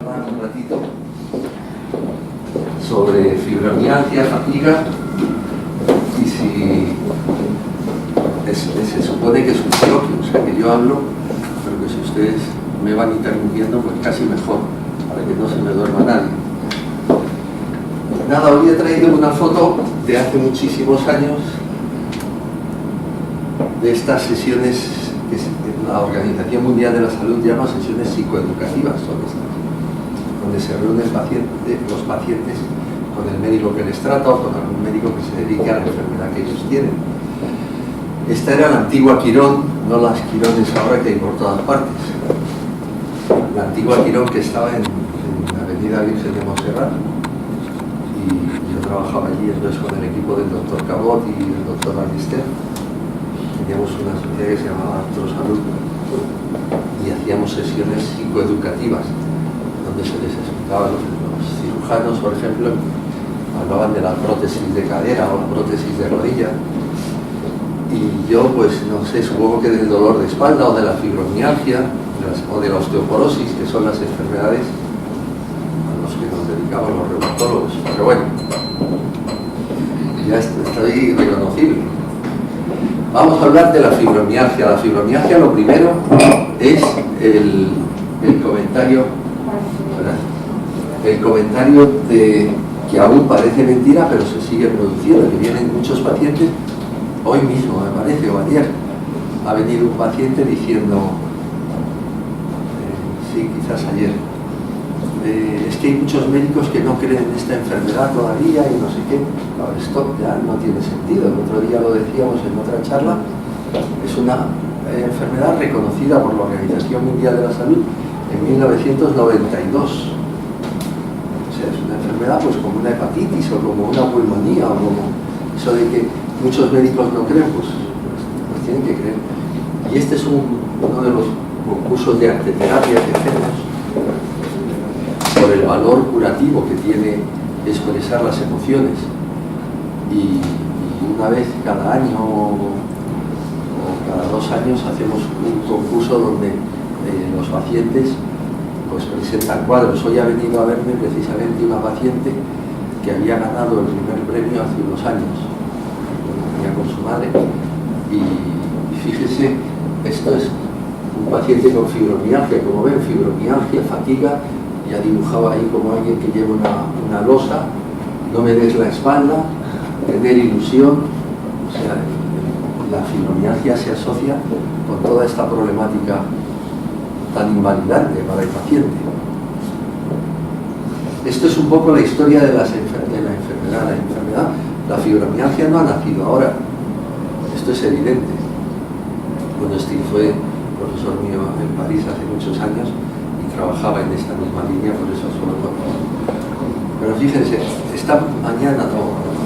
Un ratito sobre fibromialgia, fatiga, y si se supone que es un coloquio, o sea que yo hablo, pero que si ustedes me van interrumpiendo, pues casi mejor, para que no se me duerma nadie. Nada, hoy he traído una foto de hace muchísimos años de estas sesiones que la Organización Mundial de la Salud llama sesiones psicoeducativas, son estas, donde se reúnen los pacientes con el médico que les trata o con algún médico que se dedique a la enfermedad que ellos tienen. Esta era la antigua Quirón, no las Quirones ahora que hay por todas partes. La antigua Quirón que estaba en la Avenida Virgen de Montserrat, y yo trabajaba allí entonces con el equipo del doctor Cabot y el doctor Ballester. Teníamos una sociedad que se llamaba Artrosalud y hacíamos sesiones psicoeducativas donde se les explicaba a los cirujanos, por ejemplo, hablaban de la prótesis de cadera o la prótesis de rodilla, y yo, pues no sé, supongo que del dolor de espalda o de la fibromialgia o de la osteoporosis, que son las enfermedades a los que nos dedicamos los reumatólogos. Pero bueno, ya estoy reconocible. Vamos a hablar de la fibromialgia. La fibromialgia, lo primero es el comentario de que aún parece mentira, pero se sigue produciendo, que vienen muchos pacientes. Hoy mismo, me parece, o ayer, ha venido un paciente diciendo, sí, quizás ayer, es que hay muchos médicos que no creen en esta enfermedad todavía y no sé qué. Claro, esto ya no tiene sentido. El otro día lo decíamos en otra charla, es una enfermedad reconocida por la Organización Mundial de la Salud en 1992. O sea, es una enfermedad pues como una hepatitis o como una pulmonía o como eso de que muchos médicos no creen, pues tienen que creer. Y este es uno de los concursos de arteterapia que hacemos por el valor curativo que tiene expresar las emociones, y una vez cada año o cada 2 años hacemos un concurso donde los pacientes pues presentan cuadros. Hoy ha venido a verme precisamente una paciente que había ganado el primer premio hace unos años, venía con su madre, y fíjese, esto es un paciente con fibromialgia, como ven, fibromialgia, fatiga. Ya dibujaba ahí como alguien que lleva una losa, no me des la espalda, tener ilusión. O sea, la fibromialgia se asocia con toda esta problemática tan invalidante para el paciente. Esto es un poco la historia de la enfermedad. La fibromialgia no ha nacido ahora, esto es evidente. Bueno, Steve fue profesor mío en París hace muchos años, trabajaba en esta misma línea, por eso solo conozco. Pero fíjense, esta mañana,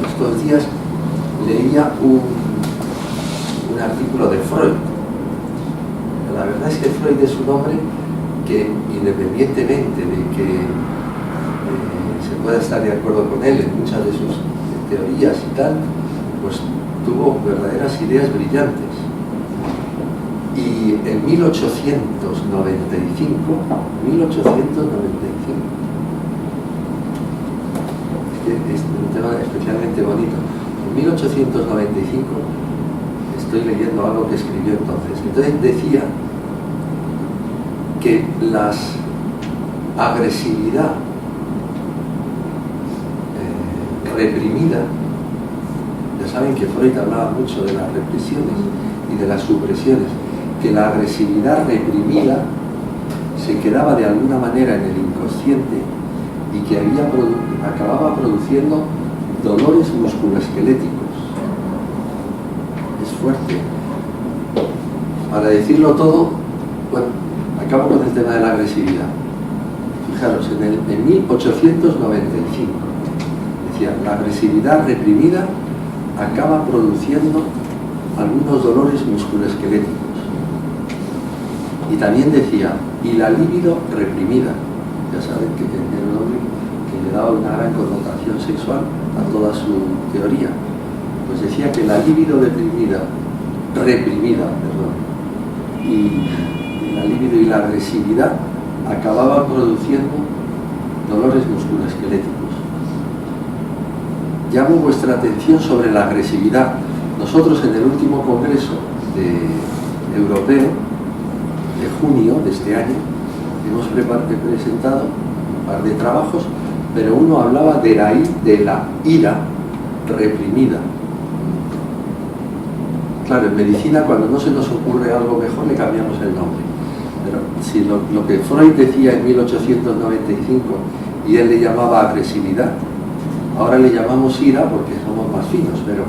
estos días, leía un artículo de Freud. La verdad es que Freud es un hombre que, independientemente de que se pueda estar de acuerdo con él en muchas de sus teorías y tal, pues tuvo verdaderas ideas brillantes. Y en 1895, es un tema especialmente bonito. En 1895 estoy leyendo algo que escribió entonces. Entonces decía que la agresividad reprimida, ya saben que Freud hablaba mucho de las represiones y de las supresiones, que la agresividad reprimida se quedaba de alguna manera en el inconsciente y que acababa produciendo dolores musculoesqueléticos. Es fuerte. Para decirlo todo, bueno, acabo con el tema de la agresividad. Fijaros, en 1895 decía, la agresividad reprimida acaba produciendo algunos dolores musculoesqueléticos. Y también decía, y la libido reprimida. Ya saben que era un hombre que le daba una gran connotación sexual a toda su teoría. Pues decía que la libido reprimida, y la libido y la agresividad acababan produciendo dolores musculoesqueléticos. Llamo vuestra atención sobre la agresividad. Nosotros en el último congreso europeo de junio de este año hemos presentado un par de trabajos, pero uno hablaba de la ira reprimida. Claro, en medicina cuando no se nos ocurre algo mejor le cambiamos el nombre. Pero si lo que Freud decía en 1895 y él le llamaba agresividad, ahora le llamamos ira porque somos más finos, pero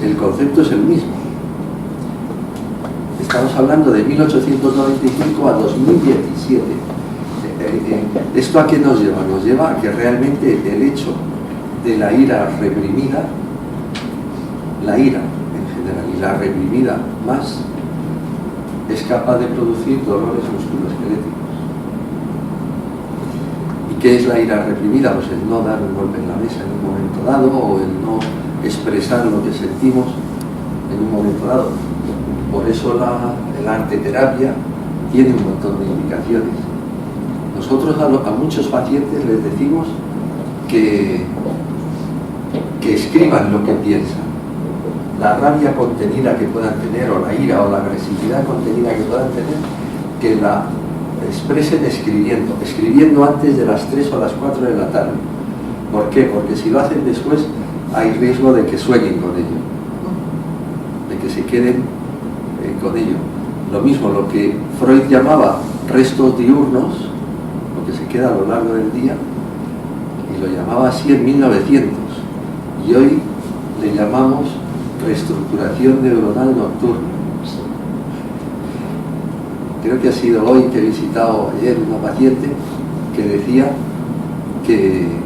el concepto es el mismo. Estamos hablando de 1895 a 2017. ¿Esto a qué nos lleva? Nos lleva a que realmente el hecho de la ira reprimida, la ira en general y la reprimida más, es capaz de producir dolores musculoesqueléticos. ¿Y qué es la ira reprimida? Pues el no dar un golpe en la mesa en un momento dado, o el no expresar lo que sentimos en un momento dado. Por eso el arte terapia tiene un montón de indicaciones. Nosotros a muchos pacientes les decimos que escriban lo que piensan. La rabia contenida que puedan tener, o la ira o la agresividad contenida que puedan tener, que la expresen escribiendo antes de las 3 o las 4 de la tarde. ¿Por qué? Porque si lo hacen después hay riesgo de que sueñen con ello, de que se queden con ello. Lo mismo, lo que Freud llamaba restos diurnos, lo que se queda a lo largo del día, y lo llamaba así en 1900, y hoy le llamamos reestructuración neuronal nocturna. Creo que ha sido hoy que he visitado ayer una paciente que decía que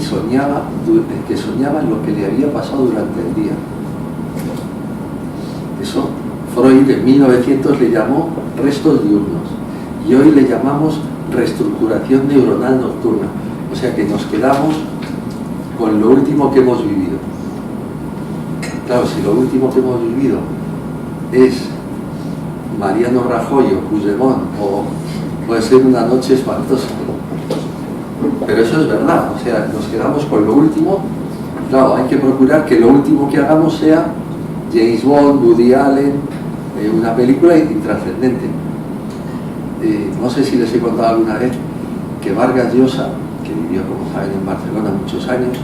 soñaba lo que le había pasado durante el día. Eso Freud en 1900 le llamó restos diurnos y hoy le llamamos reestructuración neuronal nocturna. O sea que nos quedamos con lo último que hemos vivido. Claro, si lo último que hemos vivido es Mariano Rajoy o Puigdemont, o puede ser una noche espantosa. Pero eso es verdad, o sea, nos quedamos con lo último. Claro, hay que procurar que lo último que hagamos sea James Bond, Woody Allen, una película intrascendente. No sé si les he contado alguna vez que Vargas Llosa, que vivió, como saben, en Barcelona muchos años,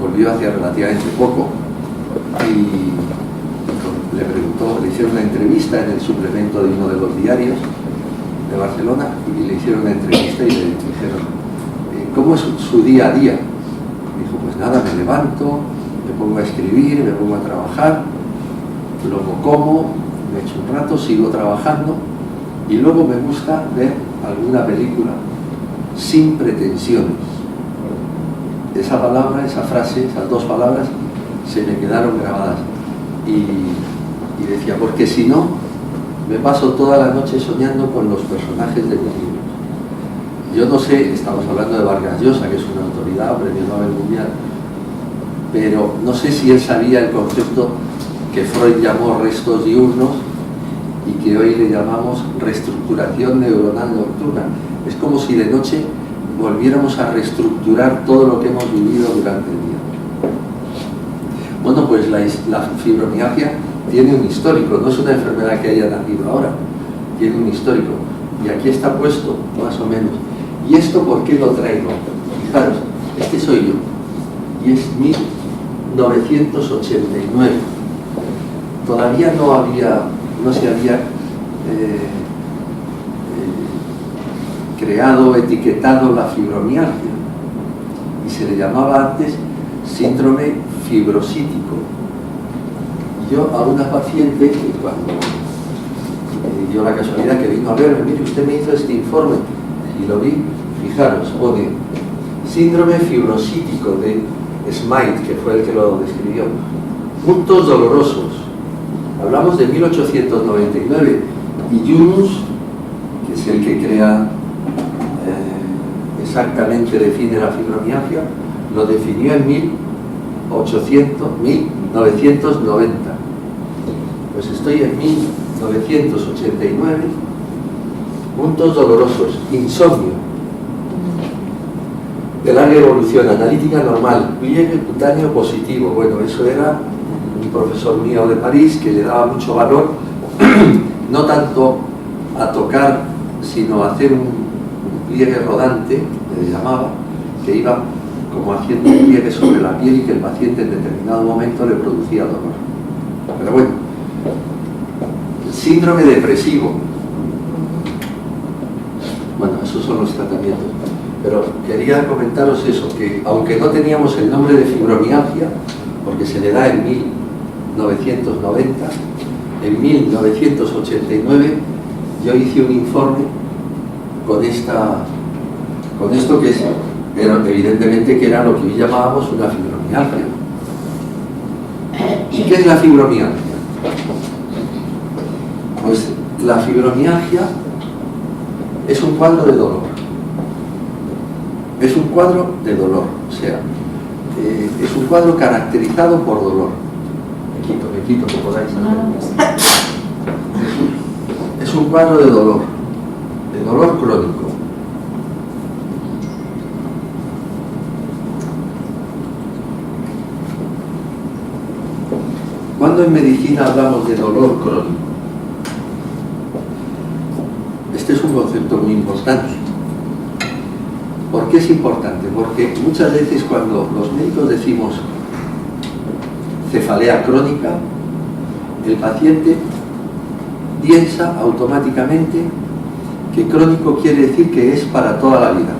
volvió hace relativamente poco y le hicieron una entrevista en el suplemento de uno de los diarios de Barcelona y le hicieron una entrevista y le dijeron ¿cómo es su día a día? Dijo, pues nada, me levanto, me pongo a escribir, me pongo a trabajar, luego como, me echo un rato, sigo trabajando y luego me gusta ver alguna película sin pretensiones. Esa palabra, esa frase, esas dos palabras se me quedaron grabadas y decía, porque si no me paso toda la noche soñando con los personajes de mis libros. Yo no sé, estamos hablando de Vargas Llosa, que es una autoridad, premio Nobel mundial, pero no sé si él sabía el concepto que Freud llamó restos diurnos y que hoy le llamamos reestructuración neuronal nocturna. Es como si de noche volviéramos a reestructurar todo lo que hemos vivido durante el día. Bueno, pues la fibromialgia tiene un histórico, no es una enfermedad que haya nacido ahora, tiene un histórico. Y aquí está puesto, más o menos. ¿Y esto por qué lo traigo? Fijaros, este soy yo, y es 1989. Todavía no se había creado, etiquetado la fibromialgia, y se le llamaba antes síndrome fibrosítico. Yo a una paciente que cuando me dio la casualidad que vino a verme, mire, usted me hizo este informe y lo vi, fijaros, pone síndrome fibrosítico de Smyth, que fue el que lo describió, puntos dolorosos. Hablamos de 1899 y Yunus, que es el que crea exactamente, define la fibromialgia, lo definió en 1990. Pues estoy en 1989, puntos dolorosos: insomnio, de larga evolución, analítica normal, pliegue cutáneo positivo. Bueno, eso era un profesor mío de París que le daba mucho valor, no tanto a tocar, sino a hacer un pliegue rodante, le llamaba, que iba como haciendo un pliegue sobre la piel y que el paciente en determinado momento le producía dolor. Pero bueno, síndrome depresivo. Bueno, esos son los tratamientos. Pero quería comentaros eso, que aunque no teníamos el nombre de fibromialgia, porque se le da en 1990, en 1989 yo hice un informe con esto que era, evidentemente que era lo que hoy llamábamos una fibromialgia. ¿Y qué es la fibromialgia? Pues la fibromialgia es un cuadro de dolor. Es un cuadro de dolor, o sea, es un cuadro caracterizado por dolor. Me quito, que podáis hacer. Es un cuadro de dolor crónico. ¿Cuándo en medicina hablamos de dolor crónico? Este es un concepto muy importante. ¿Por qué es importante? Porque muchas veces cuando los médicos decimos cefalea crónica, el paciente piensa automáticamente que crónico quiere decir que es para toda la vida,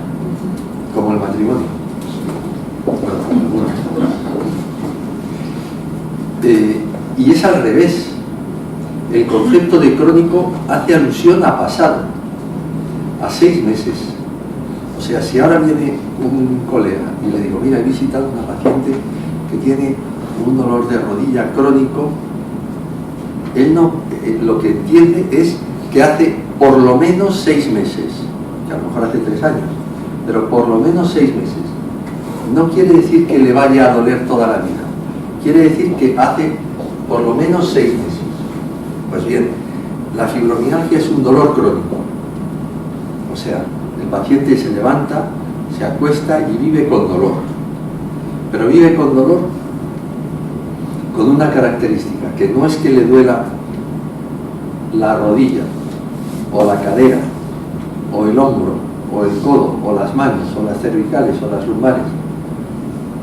como el matrimonio. Y es al revés. El concepto de crónico hace alusión a pasado, a 6 meses. O sea, si ahora viene un colega y le digo, mira, he visitado a una paciente que tiene un dolor de rodilla crónico, él no, lo que entiende es que hace por lo menos 6 meses, que a lo mejor hace 3 años, pero por lo menos 6 meses. No quiere decir que le vaya a doler toda la vida, quiere decir que hace por lo menos 6 meses. Pues bien, la fibromialgia es un dolor crónico. O sea, el paciente se levanta, se acuesta y vive con dolor. Pero vive con dolor con una característica, que no es que le duela la rodilla, o la cadera, o el hombro, o el codo, o las manos, o las cervicales, o las lumbares.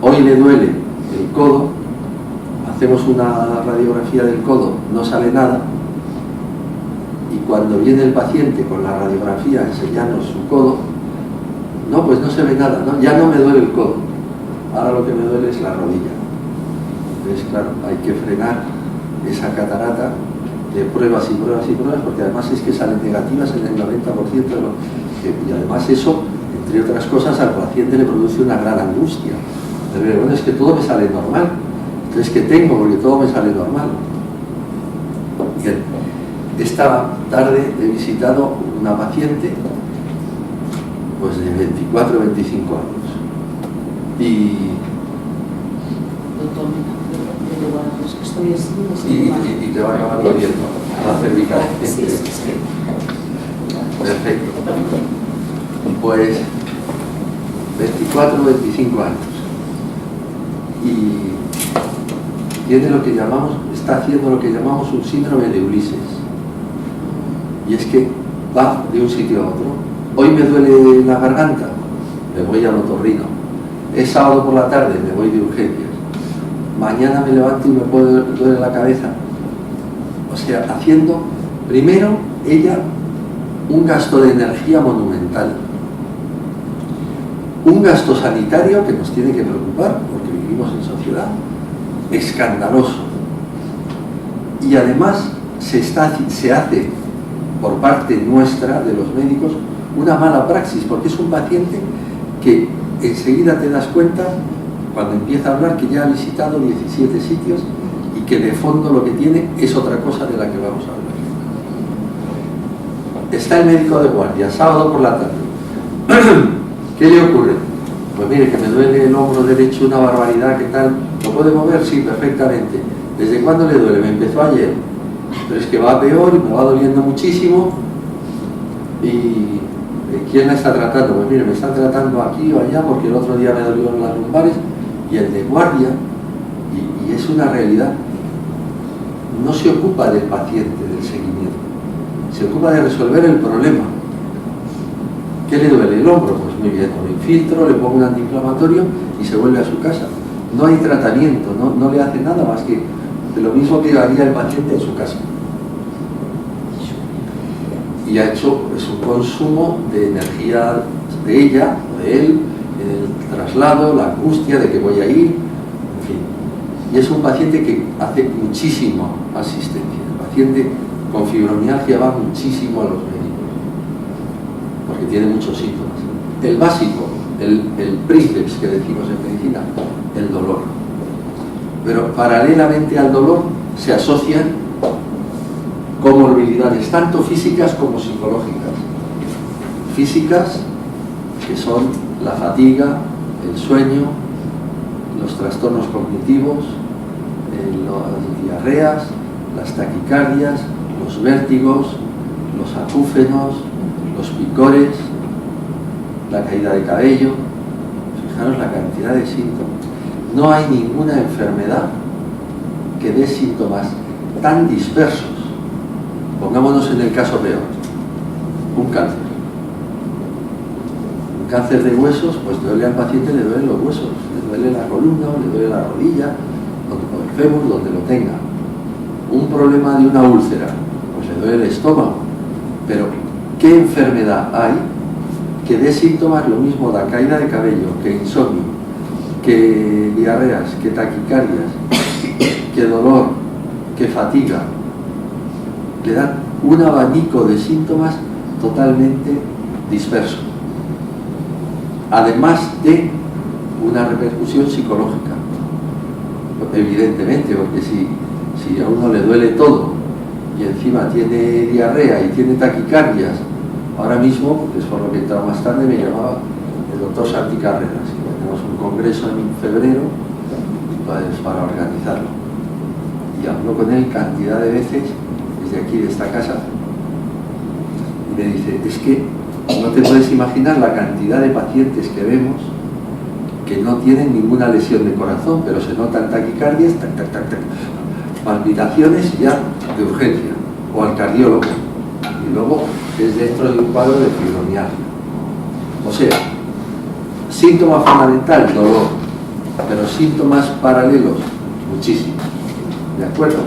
Hoy le duele el codo, hacemos una radiografía del codo, no sale nada, y cuando viene el paciente con la radiografía a enseñarnos su codo, no, pues no se ve nada, ¿no? Ya no me duele el codo, ahora lo que me duele es la rodilla. Entonces, claro, hay que frenar esa catarata de pruebas y pruebas y pruebas, porque además es que salen negativas en el 90% de lo que, y además eso, entre otras cosas, al paciente le produce una gran angustia. Pero bueno, es que todo me sale normal. Entonces, ¿qué tengo? Porque todo me sale normal. Bien, esta tarde he visitado una paciente pues de 24 o 25 años. Y te va a acabar doliendo la cervical. Sí. Perfecto. Pues 24 o 25 años. Y tiene lo que llamamos, está haciendo lo que llamamos un síndrome de Ulises. Y es que va de un sitio a otro. Hoy me duele la garganta, me voy al otorrino. Es sábado por la tarde, me voy de urgencias. Mañana me levanto y me duele la cabeza. O sea, haciendo primero ella un gasto de energía monumental. Un gasto sanitario que nos tiene que preocupar, porque vivimos en sociedad, escandaloso. Y además se hace por parte nuestra, de los médicos, una mala praxis, porque es un paciente que enseguida te das cuenta, cuando empieza a hablar, que ya ha visitado 17 sitios y que de fondo lo que tiene es otra cosa de la que vamos a hablar. Está el médico de guardia, sábado por la tarde. ¿Qué le ocurre? Pues mire, que me duele el hombro derecho una barbaridad, ¿qué tal? ¿Lo puede mover? Sí, perfectamente. ¿Desde cuándo le duele? Me empezó ayer. pero es que va peor y me va doliendo muchísimo. ¿Y quién la está tratando? Pues mire, me están tratando aquí o allá porque el otro día me dolió en las lumbares, y el de guardia, y es una realidad, no se ocupa del paciente, del seguimiento, se ocupa de resolver el problema. ¿Qué le duele? El hombro, pues muy bien, lo infiltro, le pongo un antiinflamatorio y se vuelve a su casa. No hay tratamiento, no le hace nada más que lo mismo que haría el paciente en su casa. Y ha hecho pues, un consumo de energía de ella, o de él, el traslado, la angustia de que voy a ir, en fin. Y es un paciente que hace muchísima asistencia. El paciente con fibromialgia va muchísimo a los médicos, porque tiene muchos síntomas. El básico, el príceps que decimos en medicina, el dolor. Pero paralelamente al dolor se asocian comorbilidades, tanto físicas como psicológicas. Físicas, que son la fatiga, el sueño, los trastornos cognitivos, las diarreas, las taquicardias, los vértigos, los acúfenos, los picores, la caída de cabello. Fijaros la cantidad de síntomas. No hay ninguna enfermedad que dé síntomas tan dispersos. Pongámonos en el caso peor, un cáncer. Un cáncer de huesos, pues duele al paciente, le duelen los huesos, le duele la columna, le duele la rodilla, o el fémur, donde lo tenga. Un problema de una úlcera, pues le duele el estómago. Pero, ¿qué enfermedad hay que dé síntomas lo mismo de caída de cabello, que insomnio, que diarreas, que taquicardias, que dolor, que fatiga? Le dan un abanico de síntomas totalmente disperso, además de una repercusión psicológica, evidentemente, porque si a uno le duele todo y encima tiene diarrea y tiene taquicardias, ahora mismo, porque es por lo que he entrado más tarde, me llamaba el doctor Santi Carreras, que tenemos un congreso en febrero pues, para organizarlo, y hablo con él cantidad de veces desde aquí, de esta casa, y me dice, es que no te puedes imaginar la cantidad de pacientes que vemos que no tienen ninguna lesión de corazón, pero se notan taquicardias, tac, tac, tac, tac, palpitaciones ya de urgencia, o al cardiólogo, y luego es dentro de un cuadro de fibromialgia. O sea, síntoma fundamental, dolor, pero síntomas paralelos, muchísimos. ¿De acuerdo?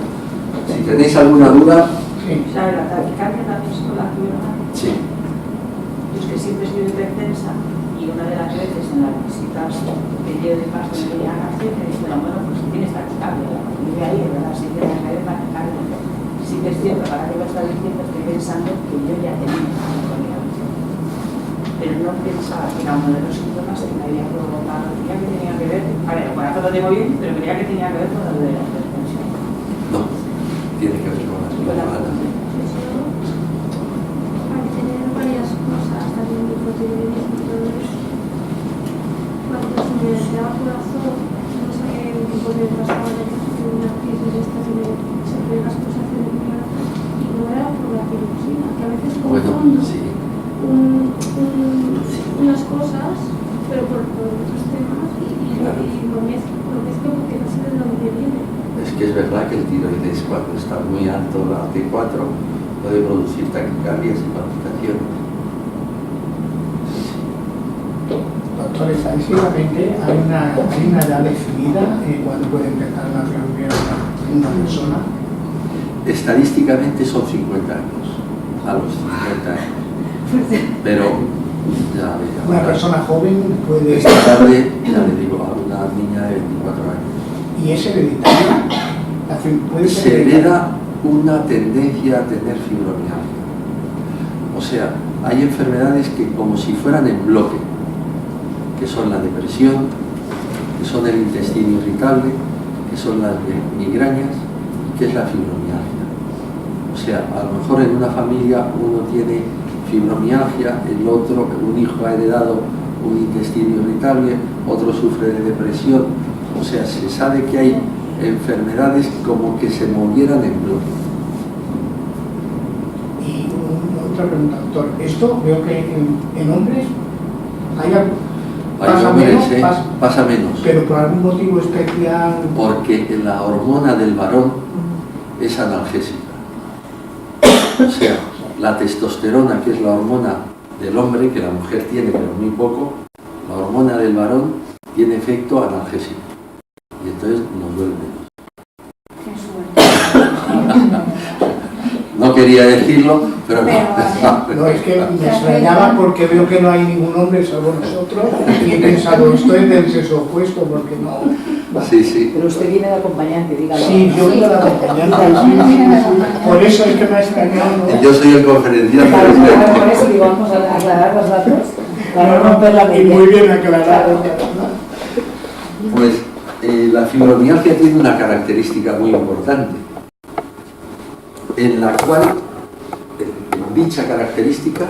Si tenéis alguna duda... Sí. O sea, la taquicardia también es con la fibromialgia. Sí. Yo es que siempre he sido hipertensa, y una de las veces en las visitas que yo de paso me veía a García, me dijeron, bueno, pues tienes taquicardia, y yo ahí, de verdad, sí que me cae de taquicardia. Sí que es cierto, para que lo está diciendo, estoy pensando que yo ya tenía taquicardia, pero no pensaba que era uno de los síntomas que me había provocado. Creía que tenía que ver, a ver, el corazón lo tengo bien, pero creía que tenía que ver con lo de la hipertensión. No, tiene que ver con la hipertensión. Hay que tener varias cosas, también hipotiroidismo y todo eso. Cuando se me daba corazón, no sé qué tipo de trastorno de una crisis de esta que se ve las cosas en el corazón, y no era por la tiroxina, que a veces confundo unas cosas, pero por otros temas, y claro. lo mezclo porque no sé de dónde viene. Es que es verdad que el tiroides, cuando está muy alto, la T4, puede producir taquicardias y palpitaciones. Doctor, estadísticamente hay una edad definida cuando puede empezar una fibromialgia en una persona. Estadísticamente son 50 años, a los 50 años. Pero ya Una persona joven puede... esta tarde, ya le digo, a una niña de 24 años. ¿Y es hereditario? ¿Puede ser Se hereditario? hereda una tendencia a tener fibromialgia. O sea, hay enfermedades que como si fueran en bloque, que son la depresión, que son el intestino irritable, que son las migrañas y que es la fibromialgia. O sea, a lo mejor en una familia uno tiene fibromialgia, el otro, un hijo ha heredado un intestino irritable, otro sufre de depresión. O sea, se sabe que hay enfermedades como que se movieran en bloque. otra pregunta, doctor. Esto veo que en hombres Hay hombres, pasa menos. Pero por algún motivo especial. Porque la hormona del varón es analgésica. O sea, la testosterona, que es la hormona del hombre, que la mujer tiene, pero muy poco, la hormona del varón tiene efecto analgésico. Y entonces nos duele menos. No quería decirlo, pero no. No, es que me extrañaba porque veo que no hay ningún hombre salvo nosotros y he pensado, esto es del sexo opuesto porque no. Sí, sí. Pero usted viene de acompañante, dígalo. Sí, yo vengo de acompañante. Por eso es que me ha extrañado. ¿No? Yo soy el conferenciante. Claro, por eso digo, vamos a aclarar los datos para no romper la media. Y muy bien aclarado. Pues la fibromialgia tiene una característica muy importante, en la cual, en dicha característica,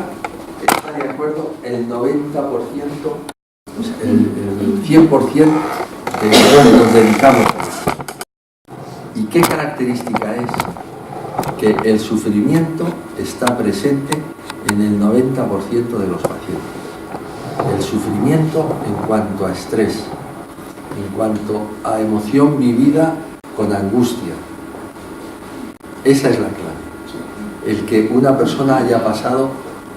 está de acuerdo el 90%, o sea, el 100% de lo que nos dedicamos. ¿Y qué característica es? Que el sufrimiento está presente en el 90% de los pacientes. El sufrimiento en cuanto a estrés, en cuanto a emoción vivida con angustia. Esa es la clave. El que una persona haya pasado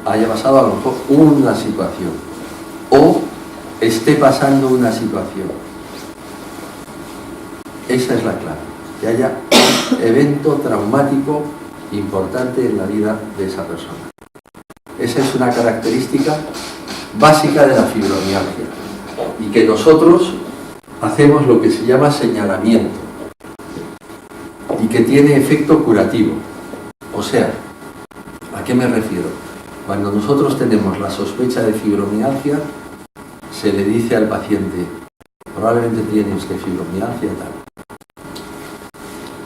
a lo mejor una situación o esté pasando una situación. Esa es la clave. Que haya un evento traumático importante en la vida de esa persona. Esa es una característica básica de la fibromialgia. Y que nosotros hacemos lo que se llama señalamiento y que tiene efecto curativo. O sea, ¿a qué me refiero? Cuando nosotros tenemos la sospecha de fibromialgia, se le dice al paciente, probablemente tiene usted fibromialgia tal.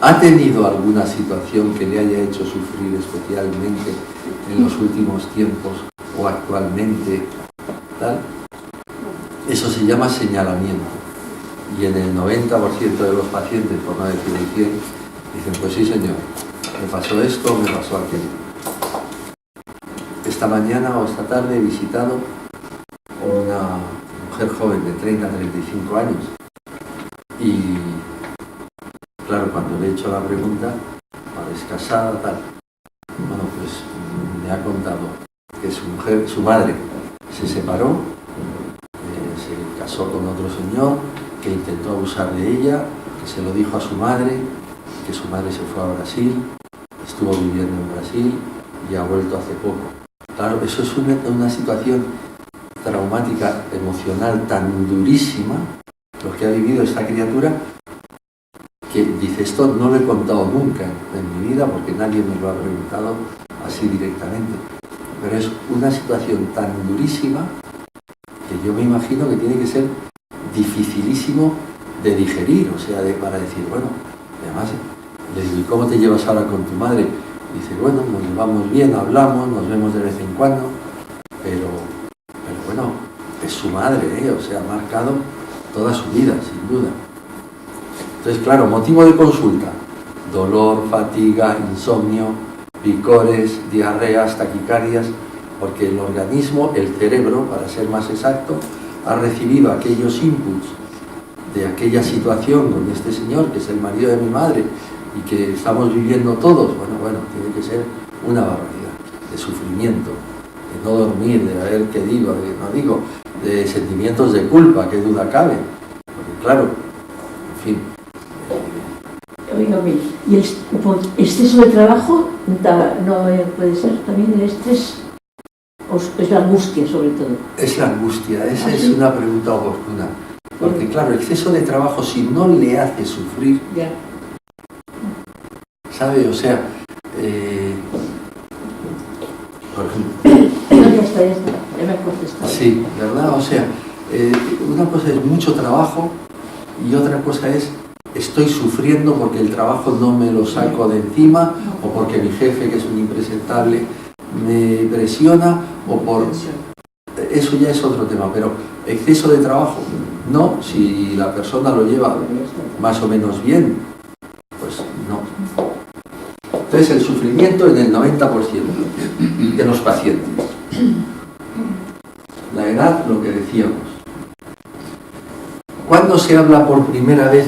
¿Ha tenido alguna situación que le haya hecho sufrir especialmente en los últimos tiempos o actualmente tal? Eso se llama señalamiento. Y en el 90% de los pacientes, por no decir el 100, dicen, pues sí señor, me pasó esto, me pasó aquello. Esta mañana o esta tarde he visitado una mujer joven de 30 a 35 años y claro, cuando le he hecho la pregunta, ¿es casada tal? Bueno, pues me ha contado que su madre se separó, se casó con otro señor que intentó abusar de ella, que se lo dijo a su madre, que su madre se fue a Brasil, estuvo viviendo en Brasil y ha vuelto hace poco. Claro, eso es una situación traumática, emocional tan durísima, lo que ha vivido esta criatura, que dice, esto no lo he contado nunca en mi vida porque nadie me lo ha preguntado así directamente. Pero es una situación tan durísima que yo me imagino que tiene que ser dificilísimo de digerir, o sea, para decir, bueno, además, le digo, ¿y cómo te llevas ahora con tu madre? Dice, bueno, nos llevamos bien, hablamos, nos vemos de vez en cuando, pero bueno, es su madre, o sea, ha marcado toda su vida, sin duda. Entonces, claro, motivo de consulta, dolor, fatiga, insomnio, picores, diarreas, taquicardias, porque el organismo, el cerebro, para ser más exacto, ha recibido aquellos inputs de aquella situación con este señor, que es el marido de mi madre, y que estamos viviendo todos. Bueno, tiene que ser una barbaridad de sufrimiento, de no dormir, de ver qué digo, de no digo, de sentimientos de culpa, qué duda cabe. Porque claro, en fin. Oígame, ¿y el exceso de trabajo no puede ser también el estrés? ¿O es la angustia sobre todo? Es la angustia, esa es una pregunta oportuna. Porque claro, exceso de trabajo, si no le hace sufrir, ya. ¿Sabe? O sea, por ejemplo... No, ya está, ya me has contestado. Sí, ¿verdad? O sea, una cosa es mucho trabajo y otra cosa es estoy sufriendo porque el trabajo no me lo saco de encima o porque mi jefe, que es un impresentable, me presiona o por... Eso ya es otro tema, pero exceso de trabajo, no, si la persona lo lleva más o menos bien, pues no. Entonces el sufrimiento en el 90%. de los pacientes. La edad, lo que decíamos. ¿Cuándo se habla por primera vez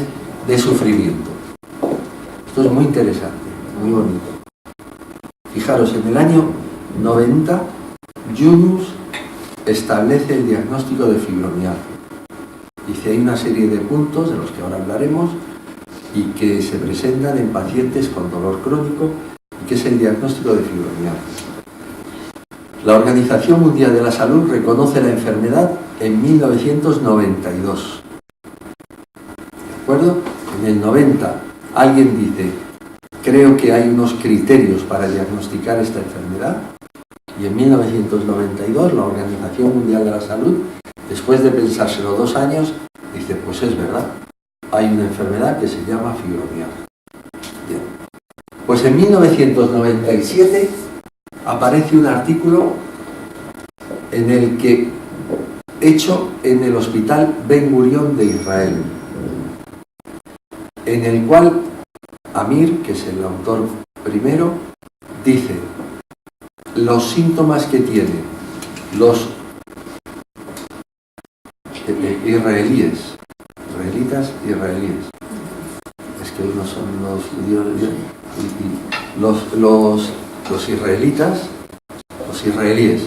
de sufrimiento? Esto es muy interesante, muy bonito. Fijaros, en el año 90, Yunus establece el diagnóstico de fibromialgia. Dice, hay una serie de puntos de los que ahora hablaremos y que se presentan en pacientes con dolor crónico y que es el diagnóstico de fibromialgia. La Organización Mundial de la Salud reconoce la enfermedad en 1992. ¿De acuerdo? En el 90 alguien dice, creo que hay unos criterios para diagnosticar esta enfermedad, y en 1992 la Organización Mundial de la Salud, después de pensárselo 2 años, dice, pues es verdad, hay una enfermedad que se llama fibromialgia. Bien. Pues en 1997 aparece un artículo en el que, hecho en el Hospital Ben Gurion de Israel, en el cual Amir, que es el autor primero, dice los síntomas que tienen los israelíes, es que unos son los judíos y los israelitas, los israelíes,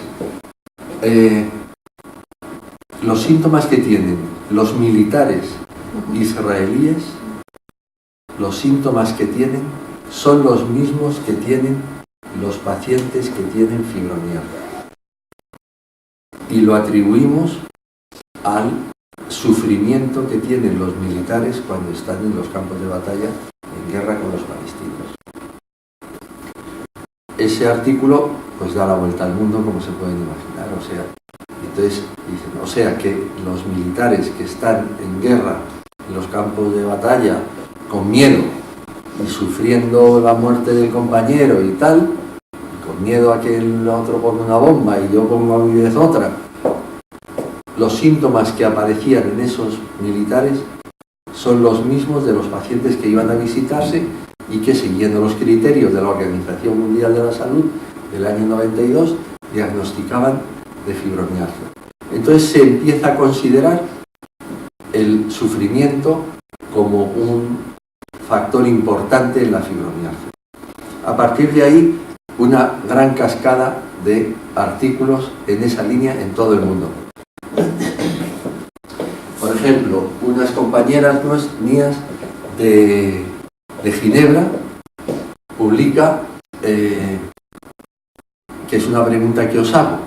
los síntomas que tienen los militares israelíes, los síntomas que tienen son los mismos que tienen los pacientes que tienen fibromialgia. Y lo atribuimos al sufrimiento que tienen los militares cuando están en los campos de batalla en guerra con los palestinos. Ese artículo pues da la vuelta al mundo, como se pueden imaginar. O sea, entonces dicen, o sea que los militares que están en guerra en los campos de batalla con miedo y sufriendo la muerte del compañero y tal, con miedo a que el otro ponga una bomba y yo ponga a mi vez otra, los síntomas que aparecían en esos militares son los mismos de los pacientes que iban a visitarse y que, siguiendo los criterios de la Organización Mundial de la Salud del año 92, diagnosticaban de fibromialgia. Entonces se empieza a considerar el sufrimiento como un factor importante en la fibromialgia. A partir de ahí, una gran cascada de artículos en esa línea en todo el mundo. Por ejemplo, unas compañeras mías de Ginebra publica, que es una pregunta que os hago,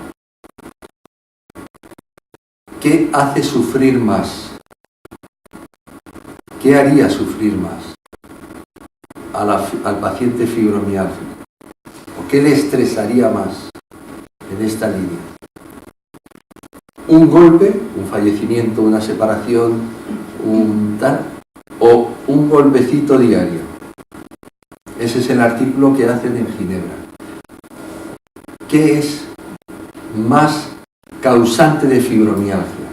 ¿qué hace sufrir más? ¿Qué haría sufrir más al paciente fibromialgia? ¿O qué le estresaría más en esta línea? ¿Un golpe, un fallecimiento, una separación, un tal, o un golpecito diario? Ese es el artículo que hacen en Ginebra. ¿Qué es más causante de fibromialgia?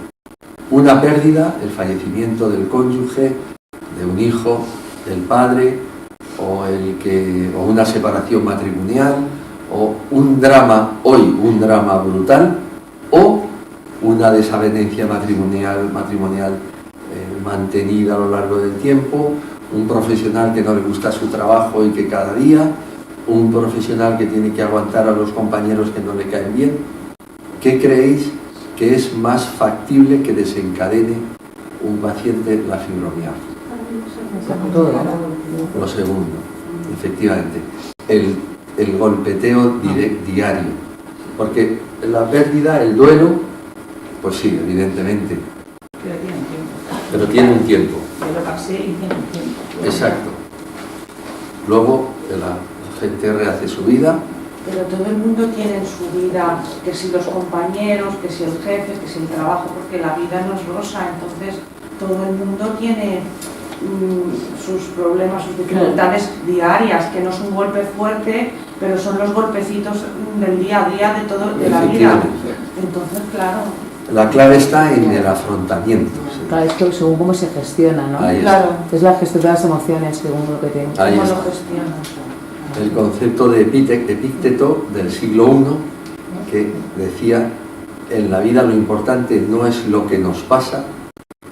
Una pérdida, el fallecimiento del cónyuge, de un hijo, del padre, o una separación matrimonial, o un drama, hoy un drama brutal, o una desavenencia matrimonial mantenida a lo largo del tiempo, un profesional que no le gusta su trabajo y que cada día, un profesional que tiene que aguantar a los compañeros que no le caen bien. ¿Qué creéis que es más factible que desencadene un paciente la fibromialgia? Lo segundo, efectivamente, el golpeteo diario. Porque la pérdida, el duelo, pues sí, evidentemente. Pero tiene un tiempo. Yo lo pasé y tiene un tiempo. Exacto. Luego la gente rehace su vida. Pero todo el mundo tiene en su vida, que si los compañeros, que si el jefe, que si el trabajo, porque la vida no es rosa, entonces todo el mundo tiene sus problemas, sus dificultades diarias, que no es un golpe fuerte, pero son los golpecitos del día a día de la vida. Entonces, claro. La clave está en el afrontamiento. Claro, es que según cómo se gestiona, ¿no? Ahí Claro. Es la gestión de las emociones, según lo que tengo. Ahí ¿Cómo está. lo gestionas? El concepto de Epícteto del siglo I que decía, en la vida lo importante no es lo que nos pasa,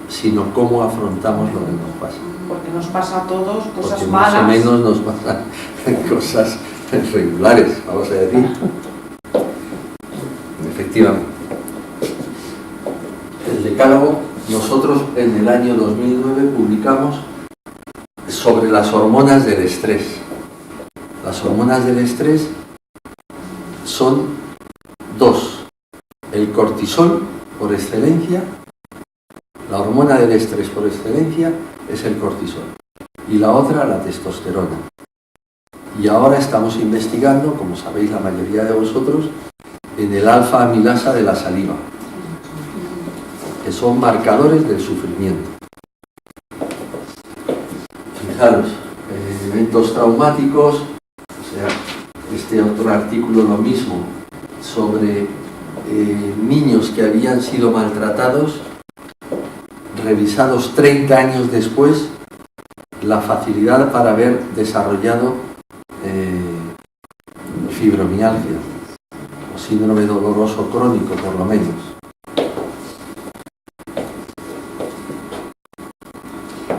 sino cómo afrontamos lo que nos pasa. Porque nos pasa a todos cosas Porque malas. más o menos nos pasan cosas regulares, vamos a decir. Efectivamente. El decálogo, nosotros en el año 2009 publicamos sobre las hormonas del estrés. Las hormonas del estrés son dos. El cortisol, por excelencia, la hormona del estrés por excelencia es el cortisol. Y la otra, la testosterona. Y ahora estamos investigando, como sabéis la mayoría de vosotros, en el alfa-amilasa de la saliva, que son marcadores del sufrimiento. Fijaros, eventos traumáticos, o sea, este otro artículo lo mismo, sobre niños que habían sido maltratados, revisados 30 años después, la facilidad para haber desarrollado fibromialgia, o síndrome doloroso crónico por lo menos.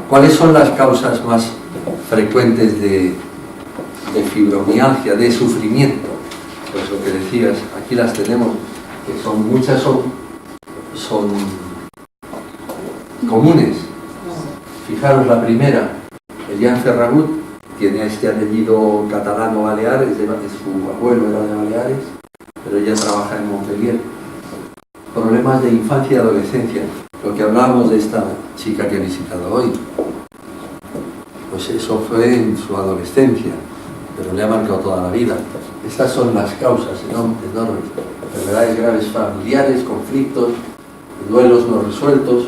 ¿Cuáles son las causas más frecuentes de fibromialgia, de sufrimiento? Pues lo que decías, aquí las tenemos, que son muchas, son comunes. Fijaros la primera, Elian Ferragut, tiene este apellido catalano-balear, su abuelo era de Baleares, pero ella trabaja en Montpellier. Problemas de infancia y adolescencia, lo que hablábamos de esta chica que he visitado hoy. Pues eso fue en su adolescencia, pero le ha marcado toda la vida. Estas son las causas enormes. Enfermedades graves familiares, conflictos, duelos no resueltos.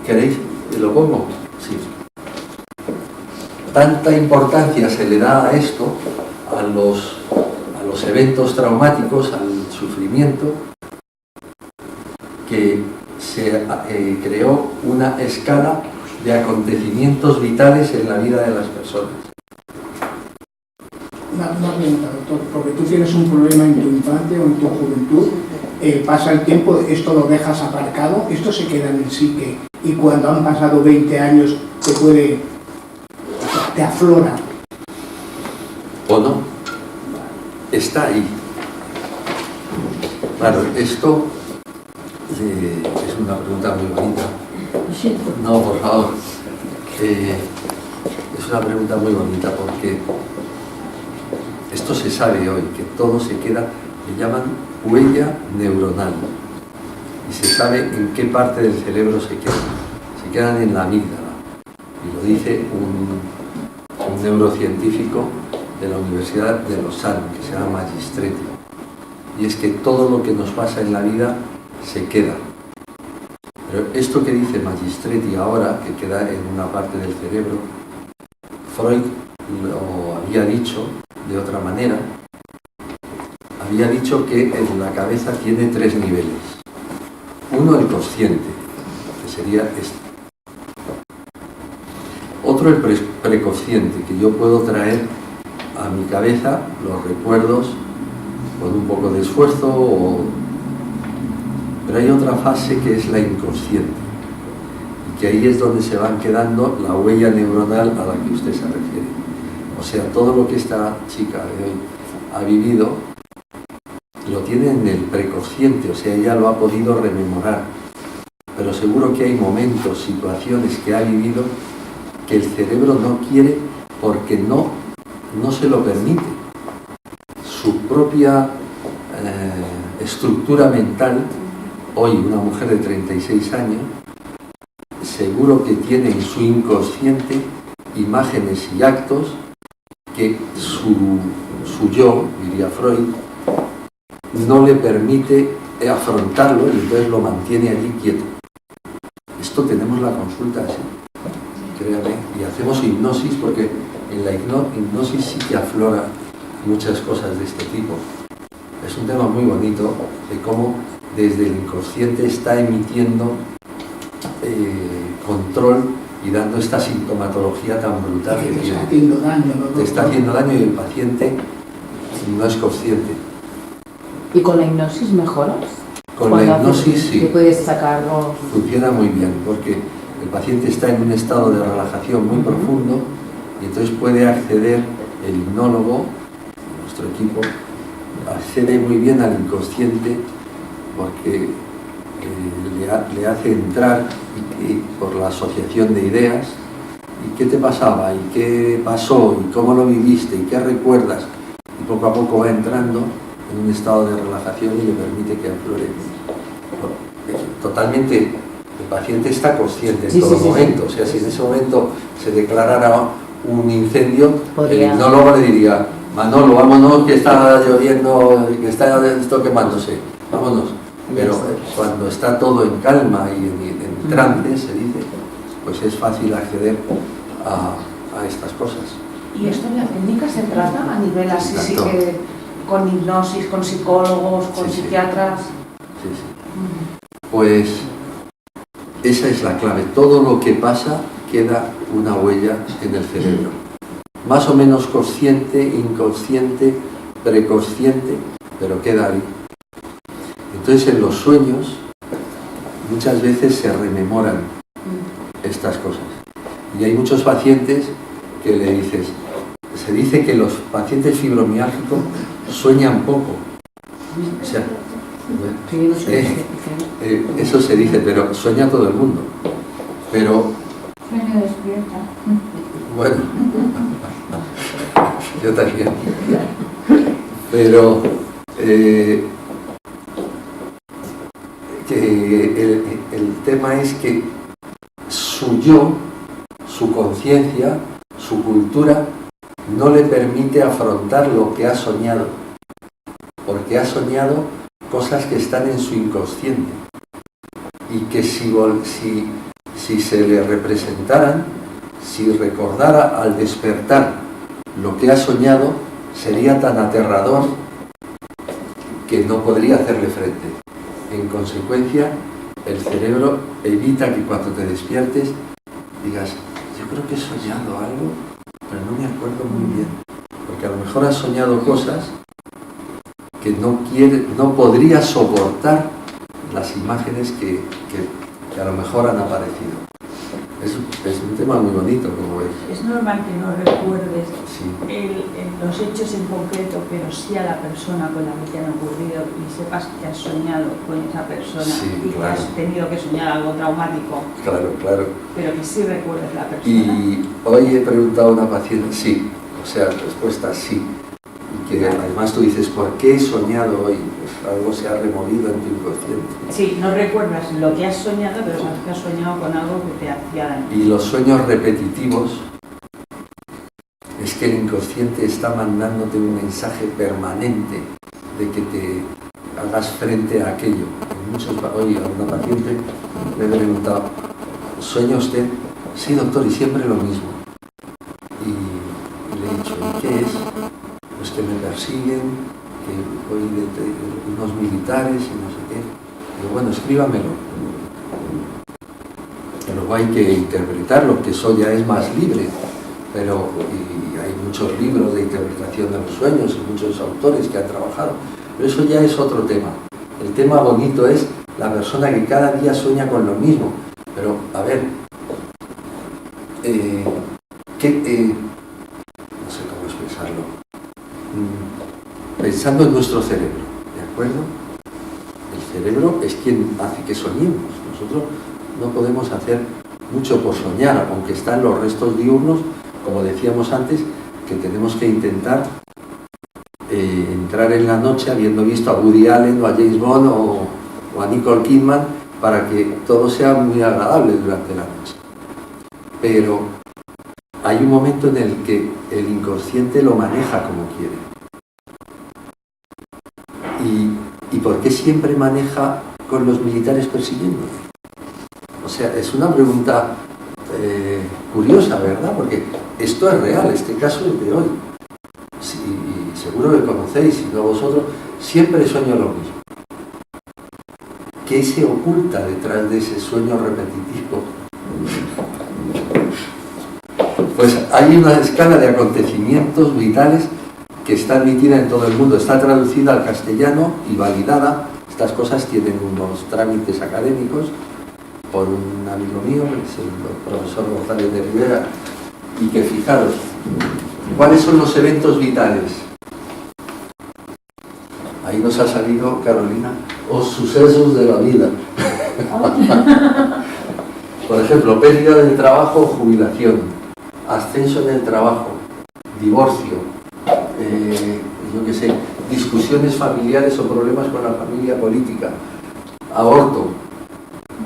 ¿Queréis que lo pongo? Sí. Tanta importancia se le da a esto, a los eventos traumáticos, al sufrimiento, que se creó una escala de acontecimientos vitales en la vida de las personas. Una pregunta, doctor, porque tú tienes un problema en tu infancia o en tu juventud, pasa el tiempo, esto lo dejas aparcado, esto se queda en el psique y cuando han pasado 20 años te aflora. ¿O no? Está ahí. Claro, esto es una pregunta muy bonita. No, por favor. Es una pregunta muy bonita porque esto se sabe hoy, que todo se queda, le llaman huella neuronal. Y se sabe en qué parte del cerebro se quedan. Se quedan en la amígdala. Y lo dice un neurocientífico de la Universidad de Lausanne, que se llama Magistretti. Y es que todo lo que nos pasa en la vida se queda. Pero esto que dice Magistretti ahora, que queda en una parte del cerebro, Freud lo había dicho de otra manera. Había dicho que en la cabeza tiene 3 niveles. Uno, el consciente, que sería este. Otro, el preconsciente, que yo puedo traer a mi cabeza los recuerdos con un poco de esfuerzo, pero hay otra fase que es la inconsciente, y que ahí es donde se van quedando la huella neuronal a la que usted se refiere. O sea, todo lo que esta chica de hoy ha vivido lo tiene en el preconsciente, o sea, ella lo ha podido rememorar, pero seguro que hay momentos, situaciones que ha vivido que el cerebro no quiere porque no se lo permite. Su propia estructura mental, hoy una mujer de 36 años, seguro que tiene en su inconsciente imágenes y actos que su yo, diría Freud, no le permite afrontarlo y entonces lo mantiene allí quieto. Esto tenemos la consulta así, créame, y hacemos hipnosis porque en la hipnosis sí que aflora muchas cosas de este tipo. Es un tema muy bonito de cómo desde el inconsciente está emitiendo control y dando esta sintomatología tan brutal que te tiene. está haciendo daño, ¿no? Te está haciendo daño y el paciente no es consciente. ¿Y con la hipnosis mejoras? Con la Cuando hipnosis haces- sí. que puedes sacarlo. Funciona muy bien porque el paciente está en un estado de relajación muy profundo y entonces puede acceder el hipnólogo, nuestro equipo, accede muy bien al inconsciente porque le hace entrar y por la asociación de ideas y qué te pasaba y qué pasó y cómo lo viviste y qué recuerdas y poco a poco va entrando en un estado de relajación y le permite que aflore. Totalmente, el paciente está consciente en Sí, todo sí, sí, momento, o sea, si en ese momento se declarara un incendio, Podría. el hipnólogo le diría: Manolo, vámonos que está lloviendo, que está esto quemándose, vámonos. Pero cuando está todo en calma y en trance, se dice, pues es fácil acceder a estas cosas. ¿Y esto en la clínica se trata a nivel así, sí Exacto. que con hipnosis, con psicólogos, con Sí, sí. psiquiatras? Sí, sí. Pues esa es la clave. Todo lo que pasa queda una huella en el cerebro. Más o menos consciente, inconsciente, preconsciente, pero queda ahí. Entonces en los sueños muchas veces se rememoran estas cosas. Y hay muchos pacientes que le dices, se dice que los pacientes fibromiálgicos sueñan poco. O sea, Sí, no sé. eso se dice, pero sueña todo el mundo. Pero, Sueño despierta. bueno, yo también. Pero, que el tema es que su yo, su conciencia, su cultura, no le permite afrontar lo que ha soñado, porque ha soñado cosas que están en su inconsciente y que si se le representaran, si recordara al despertar lo que ha soñado, sería tan aterrador que no podría hacerle frente. En consecuencia, el cerebro evita que cuando te despiertes digas, yo creo que he soñado algo, pero no me acuerdo muy bien, porque a lo mejor has soñado cosas que no podría soportar las imágenes que a lo mejor han aparecido. Es un tema muy bonito, como ves. Es normal que no recuerdes Sí. los hechos en concreto, pero sí a la persona con la que te han ocurrido y sepas que has soñado con esa persona Sí, y claro. que has tenido que soñar algo traumático, Claro, claro. pero que sí recuerdes la persona. Y hoy he preguntado a una paciente, sí, o sea, respuesta sí. Y que además tú dices, ¿por qué he soñado hoy? Pues algo se ha removido en tu inconsciente. Sí, no recuerdas lo que has soñado, pero sabes que has soñado con algo que te hacía daño. Y los sueños repetitivos es que el inconsciente está mandándote un mensaje permanente de que te hagas frente a aquello. Hoy a una paciente le he preguntado, ¿sueña usted? Sí, doctor, y siempre lo mismo. Y le he dicho, ¿y qué es? Pues que me persiguen, que voy de unos militares y no sé qué. Digo, bueno, escríbamelo. Luego hay que interpretarlo, que eso ya es más libre, pero y hay muchos libros de interpretación de los sueños y muchos autores que han trabajado, pero eso ya es otro tema. El tema bonito es la persona que cada día sueña con lo mismo, pero a ver, no sé cómo expresarlo, pensando en nuestro cerebro, ¿de acuerdo? El cerebro es quien hace que soñemos. Nosotros no podemos hacer mucho por soñar, aunque están los restos diurnos, como decíamos antes, que tenemos que intentar entrar en la noche habiendo visto a Woody Allen o a James Bond o a Nicole Kidman para que todo sea muy agradable durante la noche. Pero hay un momento en el que el inconsciente lo maneja como quiere. ¿Y por qué siempre maneja con los militares persiguiendo? O sea, es una pregunta curiosa, ¿verdad? Porque esto es real, este caso es de hoy. Sí, y seguro que conocéis, si no vosotros, siempre sueño lo mismo. ¿Qué se oculta detrás de ese sueño repetitivo? Pues hay una escala de acontecimientos vitales que está admitida en todo el mundo, está traducida al castellano y validada. Estas cosas tienen unos trámites académicos por un amigo mío, que es el profesor González de Rivera, y que fijaros, ¿cuáles son los eventos vitales? Ahí nos ha salido, Carolina, los sucesos de la vida. Por ejemplo, pérdida del trabajo o jubilación, ascenso en el trabajo, divorcio, yo qué sé, discusiones familiares o problemas con la familia política, aborto,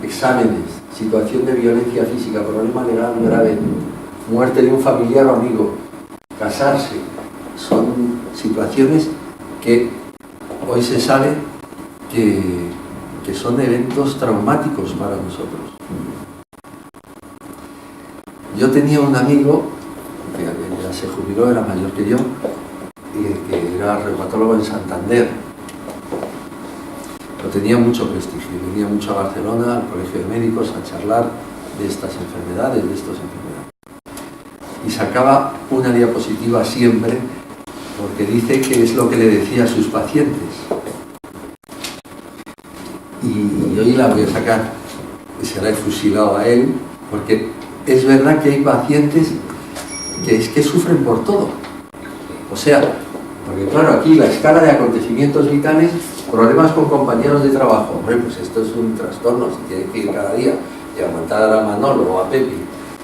exámenes, situación de violencia física, problema legal grave, muerte de un familiar o amigo, casarse. Son situaciones que hoy se sabe que son eventos traumáticos para nosotros. Yo tenía un amigo que ya se jubiló, era mayor que yo, que era reumatólogo en Santander. Pero tenía mucho prestigio, venía mucho a Barcelona, al Colegio de Médicos, a charlar de estas enfermedades, de estas enfermedades. Y sacaba una diapositiva siempre, porque dice que es lo que le decía a sus pacientes. Y hoy la voy a sacar, y se la he fusilado a él, porque es verdad que hay pacientes que es que sufren por todo. O sea, porque claro, aquí la escala de acontecimientos vitales, problemas con compañeros de trabajo, hombre, pues esto es un trastorno, si tiene que ir cada día y aguantar a Manolo o a Pepi,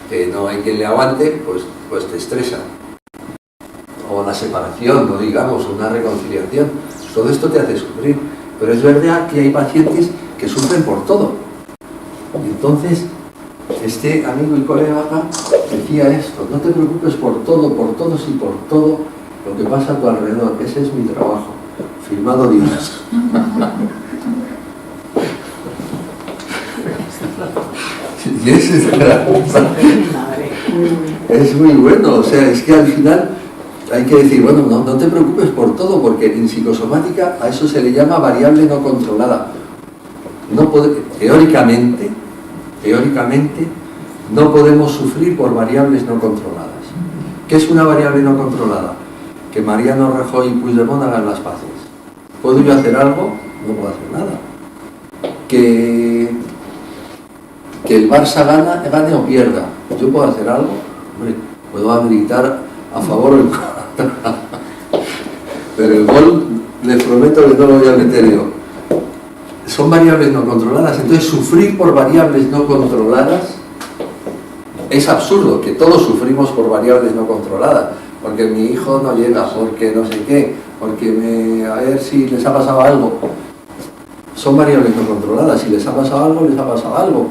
que no hay quien le aguante, pues te estresa. O la separación, no digamos, una reconciliación, todo esto te hace sufrir. Pero es verdad que hay pacientes que sufren por todo. Y entonces, este amigo y colega decía esto: no te preocupes por todos y por todo lo que pasa a tu alrededor. Ese es mi trabajo. Firmado Dios. Y ese es muy bueno. O sea, es que al final hay que decir, bueno, no te preocupes por todo, porque en psicosomática a eso se le llama variable no controlada. Teóricamente, no podemos sufrir por variables no controladas. ¿Qué es una variable no controlada? Que Mariano Rajoy y Puigdemont hagan las paces. ¿Puedo yo hacer algo? No puedo hacer nada. Que el Barça gane o pierda. ¿Yo puedo hacer algo? Hombre, puedo habilitar a favor o en contra. Pero el gol, les prometo que no lo voy a meter yo. Son variables no controladas. Entonces, sufrir por variables no controladas es absurdo, que todos sufrimos por variables no controladas. Porque mi hijo no llega, porque no sé qué, porque a ver si les ha pasado algo. Son variables no controladas. Si les ha pasado algo, les ha pasado algo.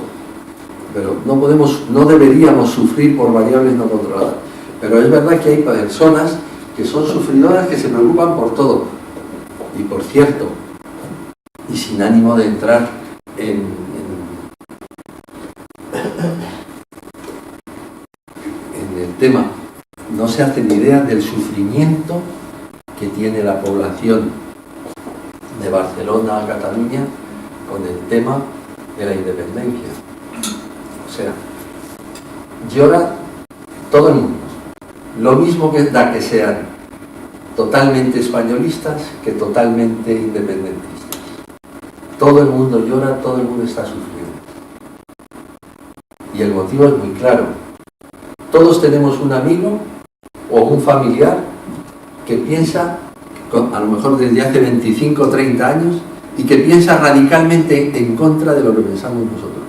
Pero no deberíamos sufrir por variables no controladas. Pero es verdad que hay personas que son sufridoras, que se preocupan por todo. Y por cierto, y sin ánimo de entrar en el tema, no se hacen idea del sufrimiento que tiene la población de Barcelona, Cataluña, con el tema de la independencia. O sea, llora todo el mundo. Lo mismo que da que sean totalmente españolistas que totalmente independentistas. Todo el mundo llora, todo el mundo está sufriendo. Y el motivo es muy claro. Todos tenemos un amigo o un familiar que piensa, a lo mejor desde hace 25 o 30 años, y que piensa radicalmente en contra de lo que pensamos nosotros.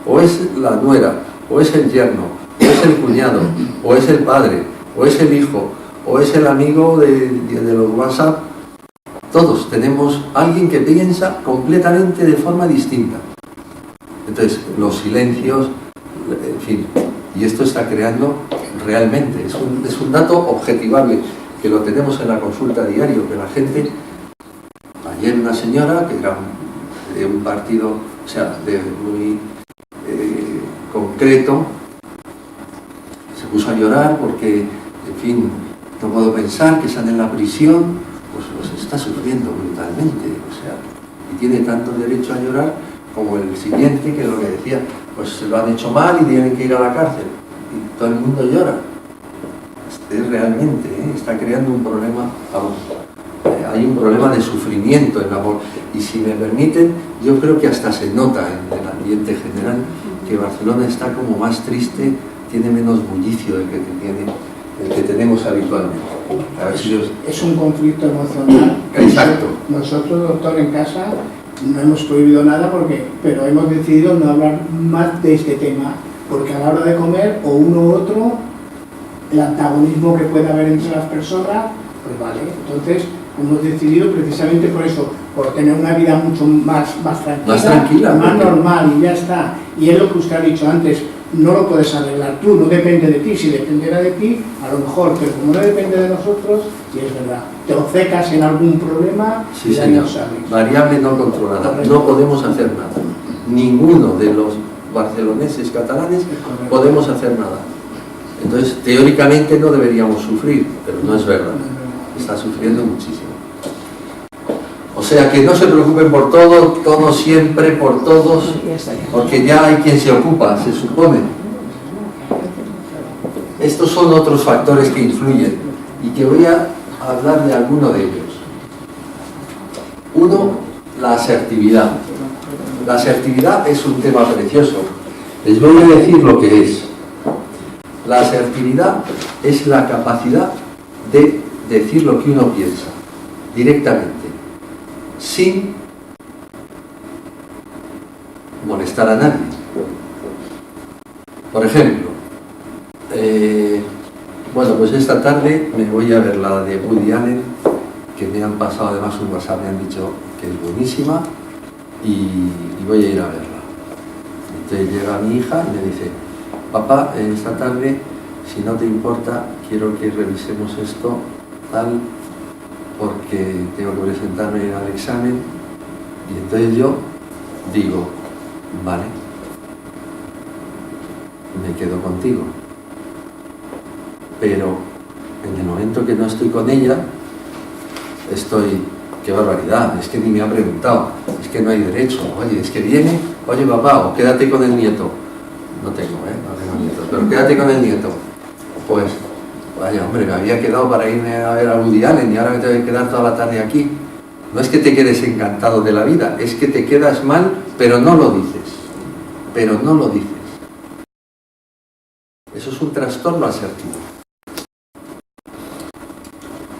O es la nuera, o es el yerno, o es el cuñado, o es el padre, o es el hijo, o es el amigo de los WhatsApp. Todos tenemos alguien que piensa completamente de forma distinta. Entonces, los silencios, en fin, y esto está creando realmente, es un dato objetivable, que lo tenemos en la consulta diario, que la gente, ayer una señora que era de un partido, o sea, muy concreto, se puso a llorar porque, en fin, no puedo pensar que están en la prisión, pues está sufriendo brutalmente, o sea, y tiene tanto derecho a llorar como el siguiente, que lo que decía, pues se lo han hecho mal y tienen que ir a la cárcel, y todo el mundo llora. es realmente, está creando un problema, vamos, hay un problema de sufrimiento en el amor. Y si me permiten, yo creo que hasta se nota en el ambiente general que Barcelona está como más triste, tiene menos bullicio del que tenemos habitualmente. A ver si Es un conflicto emocional. Exacto. Nosotros, doctor, en casa no hemos prohibido nada, pero hemos decidido no hablar más de este tema, porque a la hora de comer, o uno u otro, el antagonismo que puede haber entre las personas, pues vale. Entonces hemos decidido precisamente por eso, por tener una vida mucho más tranquila, más normal, y ya está. Y es lo que usted ha dicho antes, no lo puedes arreglar tú, no depende de ti. Si dependiera de ti, a lo mejor, pero como no depende de nosotros, y es verdad, te obcecas en algún problema, sí, y ya no sabes. Variable no controlada, no podemos hacer nada. Ninguno de los barceloneses catalanes podemos hacer nada. Entonces, teóricamente no deberíamos sufrir, pero no es verdad. Está sufriendo muchísimo. O sea que no se preocupen por todo, todo siempre, por todos, porque ya hay quien se ocupa, se supone. Estos son otros factores que influyen y que voy a hablar de alguno de ellos. Uno, la asertividad. La asertividad es un tema precioso. Les voy a decir lo que es. La asertividad es la capacidad de decir lo que uno piensa, directamente, sin molestar a nadie. Por ejemplo, bueno, pues esta tarde me voy a ver la de Woody Allen, que me han pasado además un WhatsApp, me han dicho que es buenísima, y voy a ir a verla. Entonces llega mi hija y me dice: papá, esta tarde, si no te importa, quiero que revisemos esto, tal, porque tengo que presentarme al examen. Y entonces yo digo: vale, me quedo contigo. Pero en el momento que no estoy con ella, qué barbaridad, es que ni me ha preguntado, es que no hay derecho, oye, es que viene, oye papá, o quédate con el nieto. No tengo nietos, pero quédate con el nieto. Pues, vaya hombre, me había quedado para irme a ver a Woody Allen y ahora me tengo que quedar toda la tarde aquí. No es que te quedes encantado de la vida, es que te quedas mal, pero no lo dices. Pero no lo dices. Eso es un trastorno asertivo.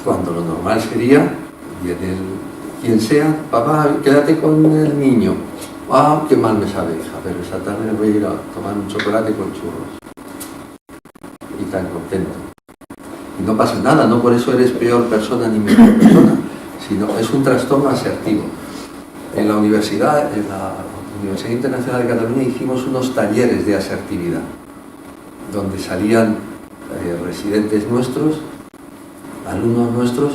Cuando lo normal sería, viene quien sea, papá, quédate con el niño. Ah, qué mal me sabe, hija, pero esta tarde me voy a ir a tomar un chocolate con churros. Y tan contento. Y no pasa nada, no por eso eres peor persona ni mejor persona, sino es un trastorno asertivo. En la Universidad Internacional de Cataluña hicimos unos talleres de asertividad, donde salían residentes nuestros, alumnos nuestros,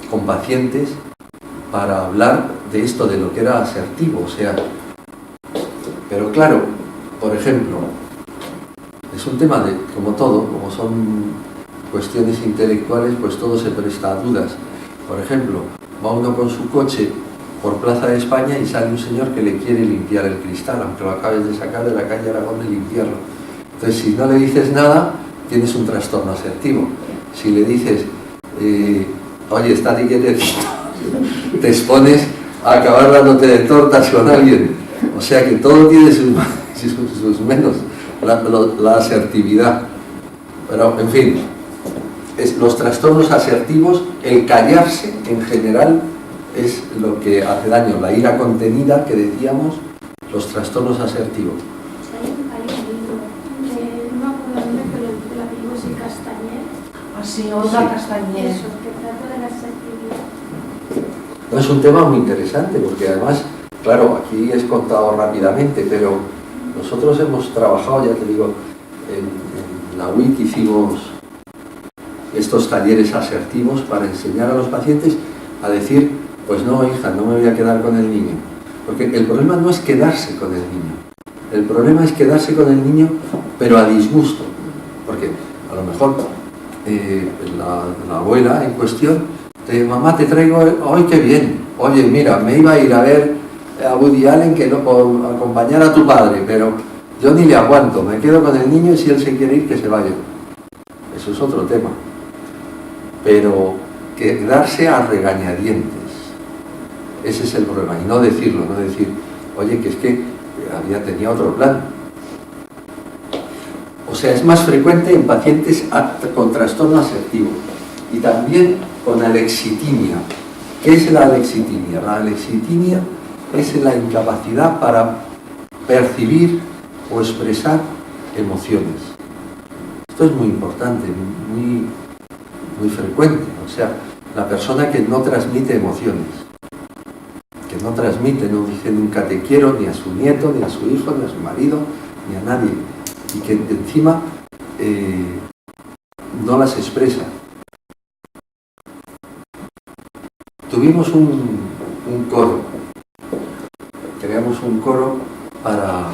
con pacientes, para hablar de esto, de lo que era asertivo, o sea, pero claro, por ejemplo, es un tema de, como todo, como son cuestiones intelectuales, pues todo se presta a dudas. Por ejemplo, va uno con su coche por Plaza de España y sale un señor que le quiere limpiar el cristal, aunque lo acabes de sacar de la calle Aragón y limpiarlo. Entonces, si no le dices nada, tienes un trastorno asertivo. Si le dices, oye, estate quietecito, te expones a acabar dándote de tortas con alguien. O sea que todo tiene sus menos, la asertividad. Pero, en fin, los trastornos asertivos, el callarse en general es lo que hace daño. La ira contenida, que decíamos, los trastornos asertivos. Hay un libro, no me acuerdo el nombre, pero el apellido es Castañer. Así, Olga Castañer. Eso, que trata de la asertividad. Es un tema muy interesante, porque además, claro, aquí es contado rápidamente, pero nosotros hemos trabajado, ya te digo, en la WIC hicimos estos talleres asertivos para enseñar a los pacientes a decir, pues no, hija, no me voy a quedar con el niño. Porque el problema no es quedarse con el niño. El problema es quedarse con el niño, pero a disgusto. Porque a lo mejor la abuela en cuestión te dice: mamá, te traigo hoy, qué bien. Oye, mira, me iba a ir a ver a Woody Allen que no, por acompañar a tu padre, pero yo ni le aguanto, me quedo con el niño y si él se quiere ir, que se vaya. Eso es otro tema. pero quedarse a regañadientes. Ese es el problema, y no decirlo, no decir, oye, que es que tenía otro plan. O sea, es más frecuente en pacientes con trastorno asertivo y también con alexitimia. ¿Qué es la alexitimia? La alexitimia es la incapacidad para percibir o expresar emociones. Esto es muy importante, muy frecuente. O sea, la persona que no transmite emociones, que no transmite, no dice nunca te quiero ni a su nieto, ni a su hijo, ni a su marido, ni a nadie, y que encima no las expresa. Tuvimos un coro, creamos un coro para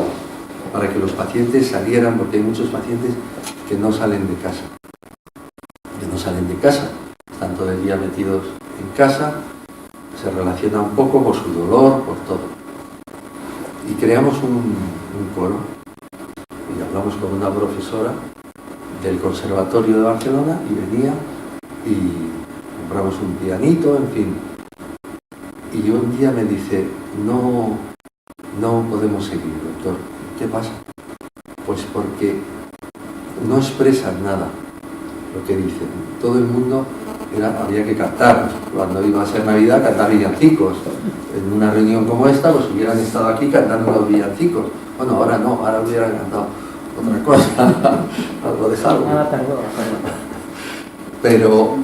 que los pacientes salieran, porque hay muchos pacientes que no salen de casa, están todo el día metidos en casa, se relaciona un poco por su dolor, por todo. Y creamos un coro, y hablamos con una profesora del Conservatorio de Barcelona, y venía y compramos un pianito, en fin. Y un día me dice, no podemos seguir, doctor. ¿Qué pasa? Pues porque no expresan nada lo que dicen. Todo el mundo había que cantar. Cuando iba a ser Navidad, cantar villancicos. En una reunión como esta, pues hubieran estado aquí cantando los villancicos. Bueno, ahora no, ahora hubieran cantado otra cosa, algo de salvo. Pero,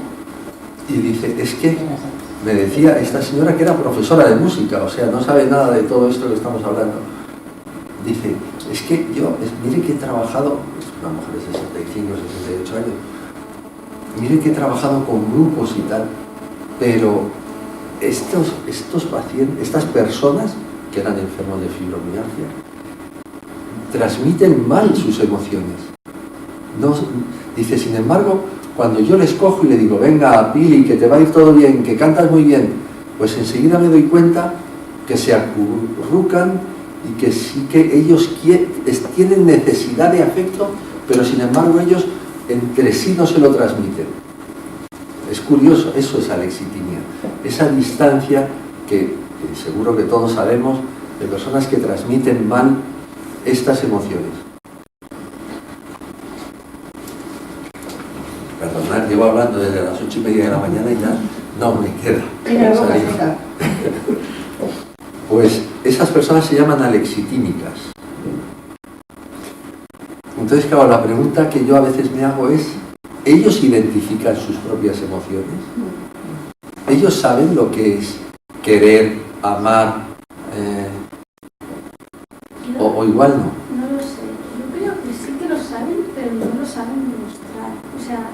y dice, es que me decía esta señora que era profesora de música, o sea, no sabe nada de todo esto que estamos hablando. Dice, es que yo, mire que he trabajado, es una mujer de 65, 68 años, mire que he trabajado con grupos y tal, pero estos pacientes, estas personas que eran enfermos de fibromialgia, transmiten mal sus emociones. No, dice, sin embargo, cuando yo les cojo y le digo, venga, Pili, que te va a ir todo bien, que cantas muy bien, pues enseguida me doy cuenta que se acurrucan y que sí que ellos tienen necesidad de afecto, pero sin embargo ellos entre sí no se lo transmiten. Es curioso, eso es alexitimia, esa distancia que seguro que todos sabemos de personas que transmiten mal estas emociones. Perdonad, llevo hablando desde las 8:30 de la mañana y ya no me queda. Pues esas personas se llaman alexitímicas. Entonces, claro, la pregunta que yo a veces me hago es, ¿ellos identifican sus propias emociones? ¿Ellos saben lo que es querer, amar? O igual no. No lo sé. Yo creo que sí que lo saben, pero no lo saben demostrar. O sea,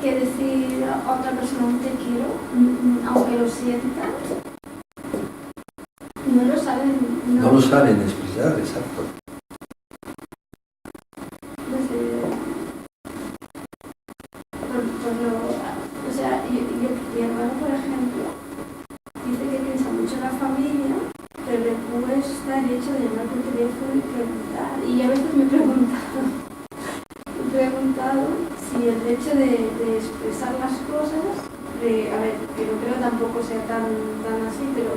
que decir a otra persona te quiero, aunque lo sientan, no lo saben. No lo saben expresar, exacto. O sea, mi hermano, por ejemplo, dice que piensa mucho en la familia, pero después está el hecho de llamar por teléfono y preguntar. Y a veces me he preguntado si el hecho de expresar las cosas, a ver, que no creo tampoco sea tan así, pero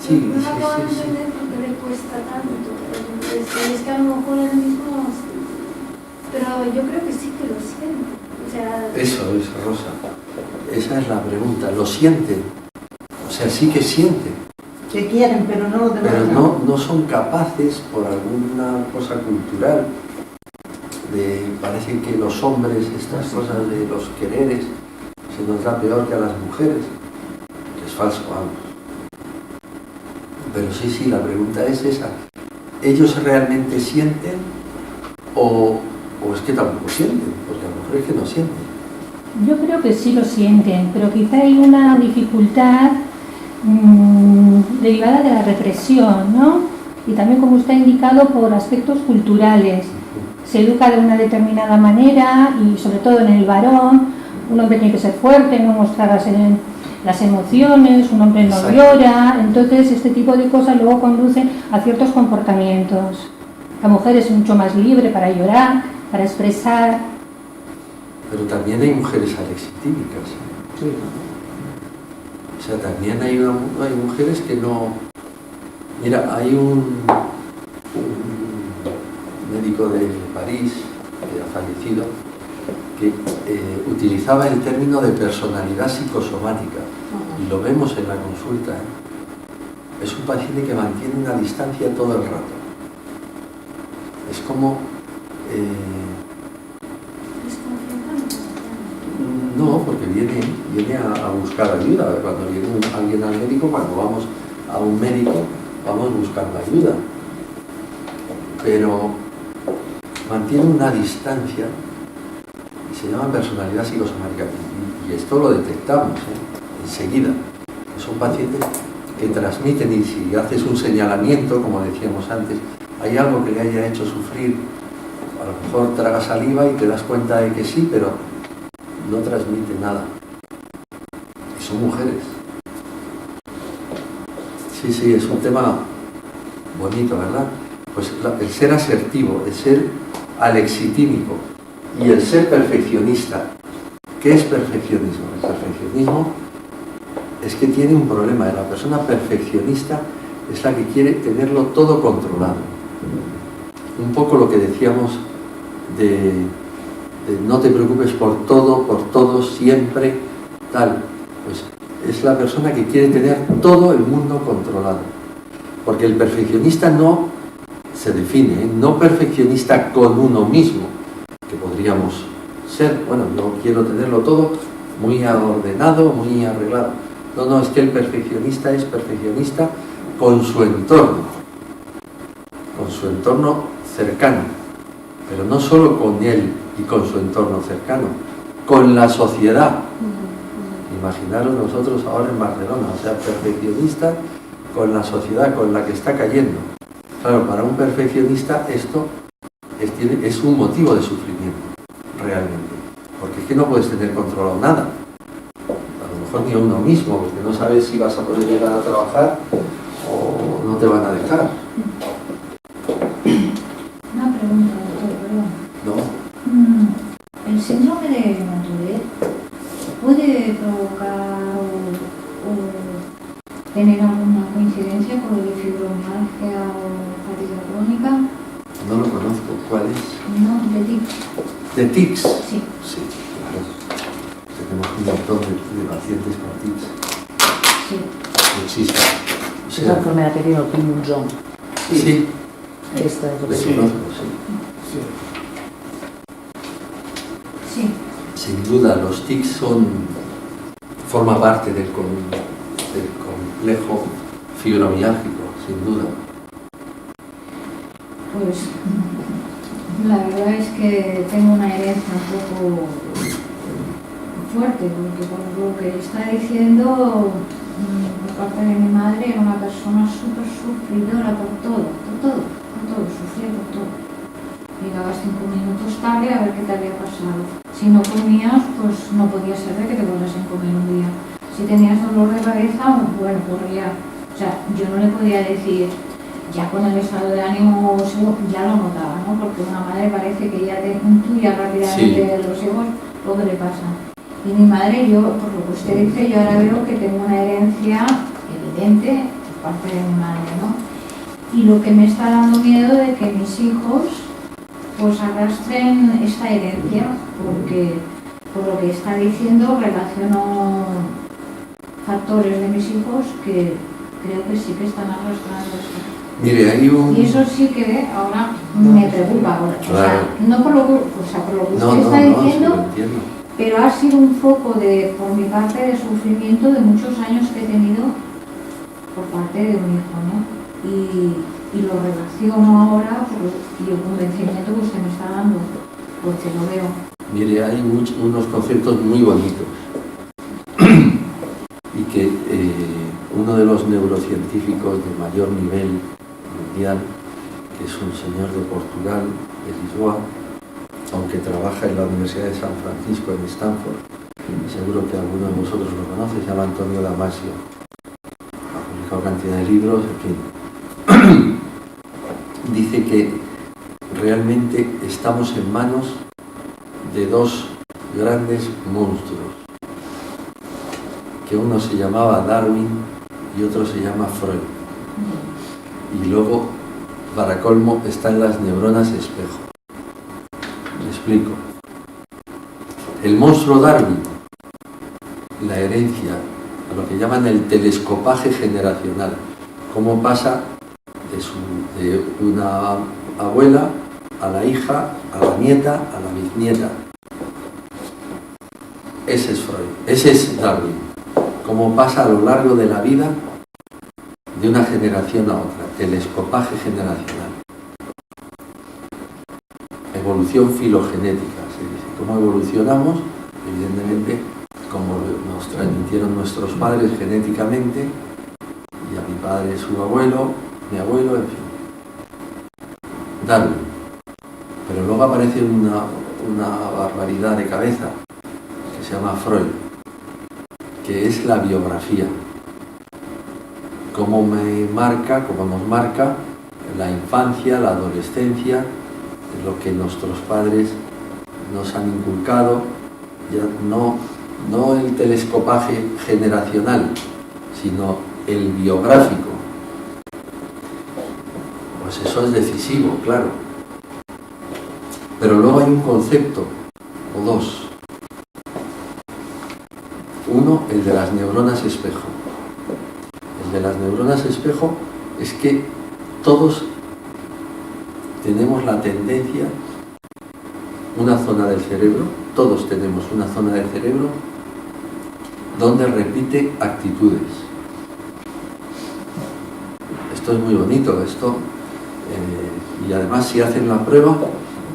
no acabo de entender por qué le cuesta tanto. Es que a lo mejor él mismo, pero yo creo que sí que lo siente. O sea, eso es, Rosa. Esa es la pregunta. ¿Lo sienten? O sea, sí que sienten. Que quieren, pero no lo demuestran. Pero no son capaces, por alguna cosa cultural, parece que los hombres, estas cosas de los quereres, se nos da peor que a las mujeres. Que es falso, vamos. Pero sí, la pregunta es esa. ¿Ellos realmente sienten o es que tampoco sienten? Porque a lo mejor es que no sienten. Yo creo que sí lo sienten, pero quizá hay una dificultad derivada de la represión, ¿no? Y también, como usted ha indicado, por aspectos culturales. Se educa de una determinada manera y, sobre todo en el varón, un hombre tiene que ser fuerte, no mostrar las emociones, un hombre no llora. Entonces, este tipo de cosas luego conducen a ciertos comportamientos. La mujer es mucho más libre para llorar, para expresar. Pero también hay mujeres alexitímicas. Sí. O sea, también hay mujeres que no... Mira, hay un médico de París, que ha fallecido, que utilizaba el término de personalidad psicosomática. Y lo vemos en la consulta, ¿eh? Es un paciente que mantiene una distancia todo el rato. Es como... No, porque viene a buscar ayuda. Cuando viene alguien al médico, cuando vamos a un médico, vamos buscando ayuda. Pero mantiene una distancia y se llama personalidad psicosomática. Y esto lo detectamos, enseguida. Son pacientes que transmiten, y si haces un señalamiento, como decíamos antes, hay algo que le haya hecho sufrir, a lo mejor traga saliva y te das cuenta de que sí, pero no transmite nada. Y son mujeres. Sí, es un tema bonito, ¿verdad? Pues el ser asertivo, el ser alexitímico y el ser perfeccionista. ¿Qué es perfeccionismo? El perfeccionismo es que tiene un problema. La persona perfeccionista es la que quiere tenerlo todo controlado. Un poco lo que decíamos de no te preocupes por todo, siempre, tal. Pues es la persona que quiere tener todo el mundo controlado. Porque el perfeccionista no se define, no perfeccionista con uno mismo, que podríamos ser, bueno, yo quiero tenerlo todo muy ordenado, muy arreglado. No, es que el perfeccionista es perfeccionista con su entorno cercano, pero no solo con él y con su entorno cercano, con la sociedad. Imaginaros nosotros ahora en Barcelona, o sea, perfeccionista con la sociedad con la que está cayendo. Claro, para un perfeccionista esto es un motivo de sufrimiento, realmente, porque es que no puedes tener controlado nada, a lo mejor ni a uno mismo, porque no sabes si vas a poder llegar a trabajar o no te van a dejar. Una pregunta, doctor, perdón. No. ¿El síndrome de Montgomery puede provocar o tener alguna coincidencia con el de fibromialgia o fatiga crónica? No lo conozco. ¿Cuál es? No, de tics. ¿De tics? Sí. Sí, claro. Tenemos un montón de pacientes con tics. Sí. Muchísimo. O Es la enfermedad que tiene el Parkinson. Sí. Esta es lo que Lo sí. conozco, sí. Sí. Sin duda, los tics forma parte del complejo fibromiálgico, sin duda. Pues la verdad es que tengo una herencia un poco fuerte, porque por lo que está diciendo, por parte de mi madre, era una persona súper sufridora por todo, sufría por todo. Llegabas 5 minutos tarde a ver qué te había pasado. Si no comías, pues no podía ser de que te fueras sin comer un día. Si tenías dolor de cabeza, bueno, corría. O sea, yo no le podía decir, ya con el estado de ánimo ya lo notaba, ¿no? Porque una madre parece que ya te intuye rápidamente los hijos lo que le pasa. Y mi madre, yo, por lo que usted dice, yo ahora veo que tengo una herencia evidente por parte de mi madre, ¿no? Y lo que me está dando miedo de que mis hijos pues arrastren esta herencia, porque por lo que está diciendo relaciono factores de mis hijos que creo que sí que están arrastrando esto. Mire, hay un... Y eso sí que ahora me preocupa. Ahora. Claro. O sea, no por lo que usted No, está diciendo, sí lo entiendo. pero ha sido un foco por mi parte de sufrimiento de muchos años que he tenido por parte de un hijo, ¿no? Y lo relaciono ahora y el convencimiento que usted me está dando, porque lo veo. Mire, hay unos conceptos muy bonitos y que uno de los neurocientíficos de mayor nivel mundial, que es un señor de Portugal, de Lisboa, aunque trabaja en la Universidad de San Francisco en Stanford, y seguro que alguno de vosotros lo conoce, se llama Antonio Damasio. Ha publicado cantidad de libros, en fin. Dice que realmente estamos en manos de dos grandes monstruos, que uno se llamaba Darwin y otro se llama Freud. Y luego, para colmo, están las neuronas espejo. Me explico. El monstruo Darwin, la herencia, a lo que llaman el telescopaje generacional, cómo pasa de una abuela a la hija, a la nieta, a la bisnieta. Ese es Freud, ese es Darwin. Cómo pasa a lo largo de la vida de una generación a otra, telescopaje generacional. Evolución filogenética, se dice. ¿Cómo evolucionamos? Evidentemente, como nos transmitieron nuestros padres genéticamente, y a mi padre su abuelo, mi abuelo, en fin. Darwin. Pero luego aparece una barbaridad de cabeza, que se llama Freud, que es la biografía. Cómo nos marca la infancia, la adolescencia, lo que nuestros padres nos han inculcado, ya no el telescopaje generacional, sino el biográfico. Pues eso es decisivo, claro. Pero luego hay un concepto, o dos. Uno, el de las neuronas espejo. El de las neuronas espejo es que todos tenemos la tendencia, una zona del cerebro, todos tenemos una zona del cerebro donde repite actitudes. Esto es muy bonito, y además si hacen la prueba,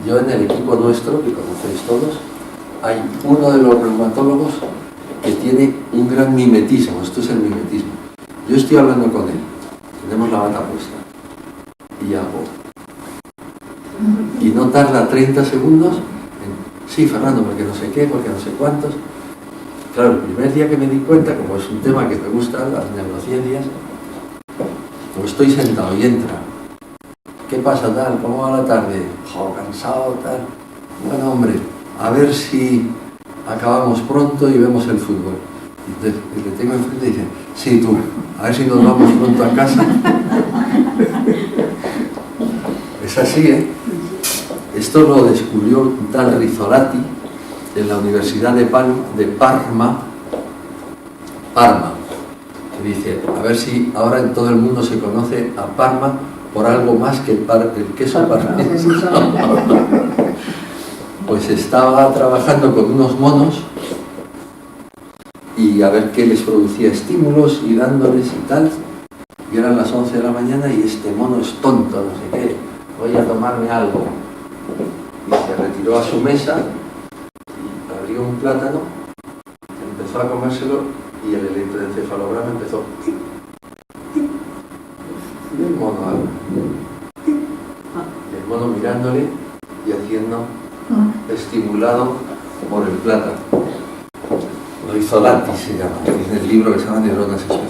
yo en el equipo nuestro, que conocéis todos, hay uno de los reumatólogos que tiene un gran mimetismo. Esto es el mimetismo. Yo estoy hablando con él, tenemos la bata puesta, y hago, y no tarda 30 segundos en, sí, Fernando, porque no sé qué, porque no sé cuántos. Claro, el primer día que me di cuenta, como es un tema que me gusta, las neurociencias, pues estoy sentado y entra. ¿Qué pasa, tal? ¿Cómo va la tarde? Jo, cansado, tal. Bueno, hombre, a ver si acabamos pronto y vemos el fútbol. Y le tengo enfrente y dice, sí, tú, a ver si nos vamos pronto a casa. Es así, ¿eh? Esto lo descubrió un tal Rizzolatti en la Universidad de Parma, que dice, a ver si ahora en todo el mundo se conoce a Parma por algo más que el queso parmesano. Pues estaba trabajando con unos monos y a ver qué les producía estímulos y dándoles y tal. Y eran las 11 de la mañana y este mono es tonto, no sé qué, voy a tomarme algo. Y se retiró a su mesa y abrió un plátano, empezó a comérselo y el electroencefalograma empezó. Y el mono mirándole y haciendo, estimulado por el plátano. Rizzolatti se llama, en el libro que se llama Neuronas espejo.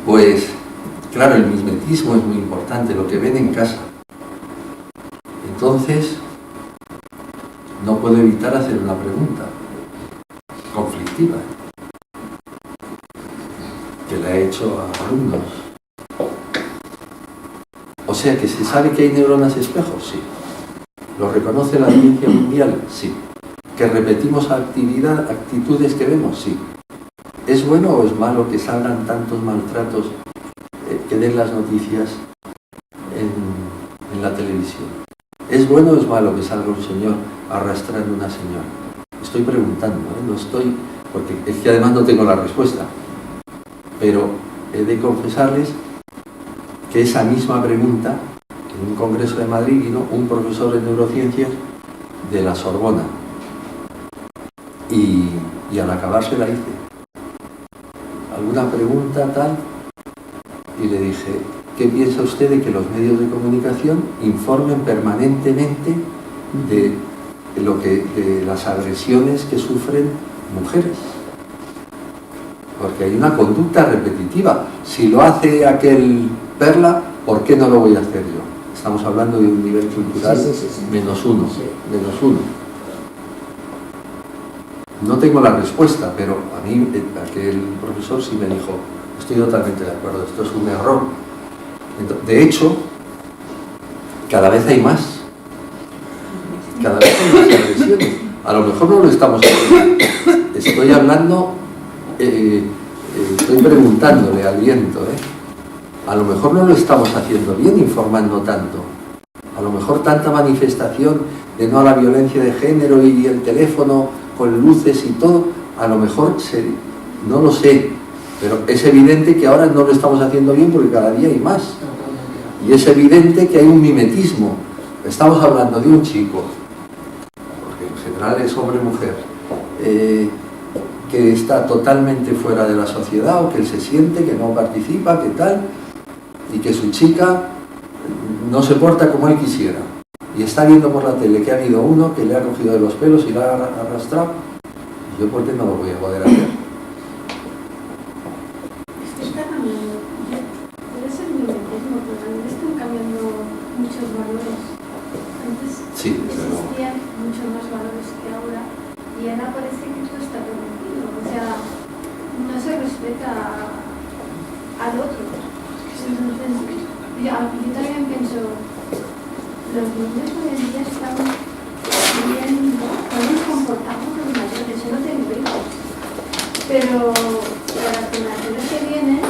Pues, claro, el mimetismo es muy importante, lo que ven en casa. Entonces, no puedo evitar hacer una pregunta conflictiva, que la he hecho a alumnos. O sea, que se sabe que hay neuronas espejo, sí. ¿Lo reconoce la ciencia mundial? Sí. ¿Que repetimos actitudes que vemos? Sí. ¿Es bueno o es malo que salgan tantos maltratos que den las noticias en la televisión? ¿Es bueno o es malo que salga un señor arrastrando a una señora? Estoy preguntando, no estoy, porque es que además no tengo la respuesta. Pero he de confesarles que esa misma pregunta, en un congreso de Madrid vino un profesor de neurociencias de la Sorbona y al acabar se la hice. ¿Alguna pregunta tal? Y le dije, ¿qué piensa usted de que los medios de comunicación informen permanentemente de las agresiones que sufren mujeres? Porque hay una conducta repetitiva. Si lo hace aquel Perla, ¿por qué no lo voy a hacer yo? Estamos hablando de un nivel cultural Sí. menos uno. Sí. Menos uno. No tengo la respuesta, pero a mí aquel profesor sí me dijo, estoy totalmente de acuerdo, esto es un error. De hecho, cada vez hay más. Cada vez hay más agresiones. A lo mejor no lo estamos haciendo. Estoy hablando, estoy preguntándole al viento, A lo mejor no lo estamos haciendo bien informando tanto. A lo mejor tanta manifestación de no a la violencia de género y el teléfono con luces y todo, a lo mejor no lo sé, pero es evidente que ahora no lo estamos haciendo bien porque cada día hay más. Y es evidente que hay un mimetismo. Estamos hablando de un chico, porque en general es hombre o mujer, que está totalmente fuera de la sociedad o que él se siente que no participa, que tal, y que su chica no se porta como él quisiera. Y está viendo por la tele que ha habido uno que le ha cogido de los pelos y la ha arrastrado. ¿Y yo por qué no lo voy a poder hacer? Está cambiando. Puede ser mimetismo, pero también están cambiando muchos valores. Antes Sí, desde luego. existían muchos más valores que ahora y ahora parece que esto está permitido. O sea, no se respeta al otro. Entonces, yo también pienso, los niños hoy en día están bien, podemos comportarnos los mayores, yo no tengo hijos, pero las generaciones que vienen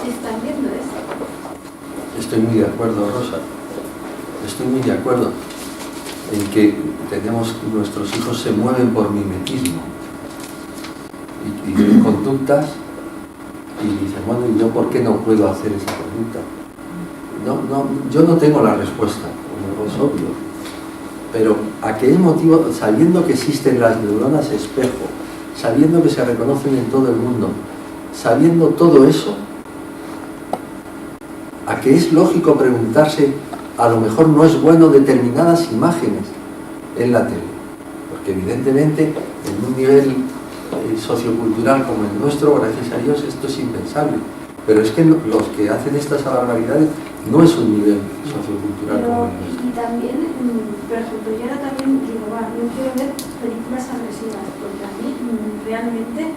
están viendo esto. Estoy muy de acuerdo, Rosa. Estoy muy de acuerdo en que nuestros hijos se mueven por mimetismo y ven conductas y dicen, bueno, ¿y yo por qué no puedo hacer esa conducta? Yo no tengo la respuesta, como es obvio, pero ¿a qué motivo, sabiendo que existen las neuronas espejo, sabiendo que se reconocen en todo el mundo, sabiendo todo eso, a qué es lógico preguntarse, a lo mejor no es bueno determinadas imágenes en la tele? Porque evidentemente en un nivel sociocultural como el nuestro, gracias a Dios, esto es impensable. Pero es que los que hacen estas barbaridades no es un nivel sociocultural como el nuestro. Y también, por ejemplo, yo ahora también digo, no quiero ver películas agresivas, porque a mí realmente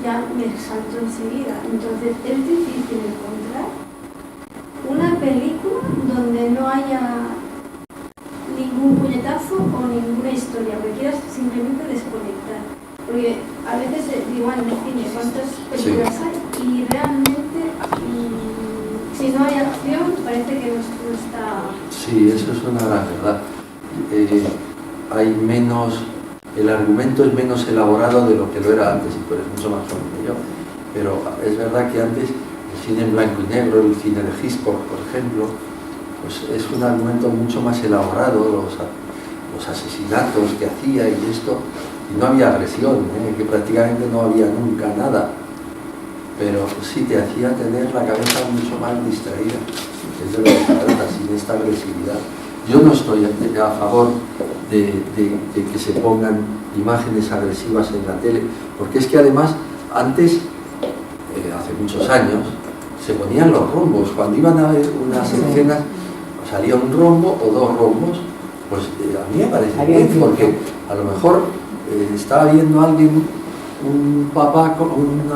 ya me salto enseguida. Entonces es difícil encontrar una película donde no haya ningún puñetazo o ninguna historia, porque quieras simplemente desconectar. Porque a veces digo, en el cine, ¿cuántas películas hay? Y realmente, si no hay acción, parece que no está... Sí, eso es una gran verdad. Hay menos... El argumento es menos elaborado de lo que lo era antes, y tú eres mucho más joven que yo. Pero es verdad que antes el cine en blanco y negro, el cine de Hitchcock, por ejemplo, pues es un argumento mucho más elaborado, los asesinatos que hacía y esto, y no había agresión, que prácticamente no había nunca nada, pero sí te hacía tener la cabeza mucho más distraída, es de lo que se trata, sin esta agresividad. Yo no estoy a favor de que se pongan imágenes agresivas en la tele, porque es que además antes, hace muchos años, se ponían los rombos. Cuando iban a ver unas escenas, salía un rombo o dos rombos, pues a mí me parece bien, porque a lo mejor estaba viendo a alguien, un papá, un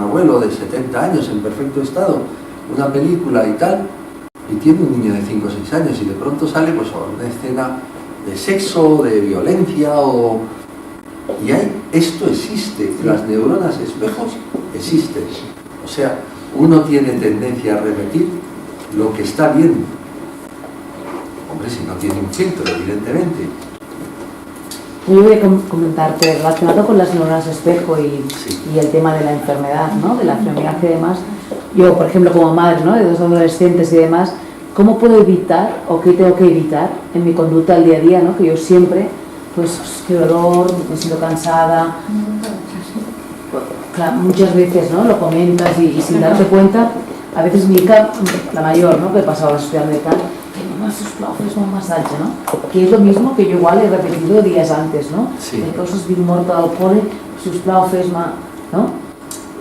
abuelo de 70 años en perfecto estado, una película y tal, y tiene un niño de 5 o 6 años y de pronto sale pues una escena de sexo, de violencia y esto existe, las neuronas espejos existen, o sea, uno tiene tendencia a repetir lo que está viendo, hombre, si no tiene un filtro, evidentemente. Yo voy a comentarte, relacionado con las neuronas espejo y el tema de la enfermedad, ¿no? De la enfermedad y demás. Yo, por ejemplo, como madre, ¿no? De 2 adolescentes y demás, ¿cómo puedo evitar o qué tengo que evitar en mi conducta al día a día, ¿no? Que yo siempre, pues, qué dolor, me siento cansada. Claro, muchas veces, ¿no? Lo comentas y sin darte cuenta, a veces mi hija, la mayor, ¿no? Que pasaba a estudiar de tal, que mamá, sisplau, fes-me un massatge, ¿no? Que es lo mismo que yo igual he repetido días antes, ¿no? Sí. De coses d'humor del cole, sisplau, fes-me, ¿no?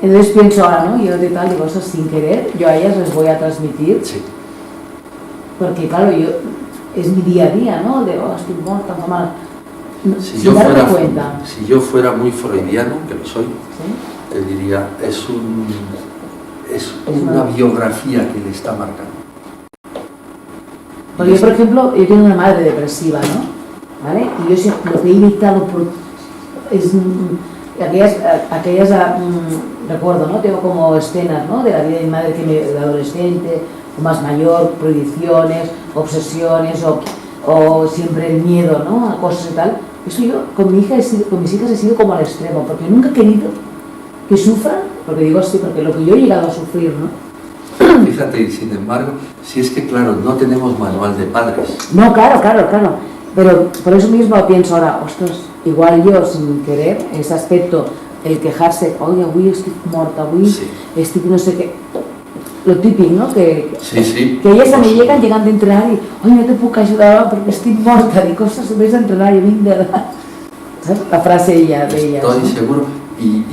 Entonces pienso ahora, ¿no? Yo de tal, de cosas sin querer, yo a ellas les voy a transmitir, Sí. porque claro, es mi día a día, ¿no? De, oh, estoy muerta, tan mal. Si Sin darme cuenta. si yo fuera muy freudiano, que lo soy, ¿Sí? te diría, es una biografía que le está marcando. Porque yo, por ejemplo, yo tengo una madre depresiva, ¿no? ¿Vale? Y yo lo que he evitado es aquellas recuerdo, ¿no? Tengo como escenas, ¿no? De la vida de mi madre de adolescente, o más mayor, prohibiciones, obsesiones, o siempre el miedo, ¿no? A cosas y tal. Eso yo con mis hijas he sido como al extremo, porque nunca he querido que sufran, porque digo así, porque lo que yo he llegado a sufrir, ¿no? Fíjate, y sin embargo, si es que claro, no tenemos manual de padres. No, claro, pero por eso mismo pienso ahora, ostras, igual yo sin querer, ese aspecto, el quejarse, oye, avui estic morta, avui Sí. estic no sé qué, lo típico, ¿no? Que ellas a mí llegan de entrenar y, oye, no te puedo ayudar porque estoy morta, y cosas, ves a entrenar y vinc de... ¿Sabes? La frase de ellas. Estoy ¿no? seguro, y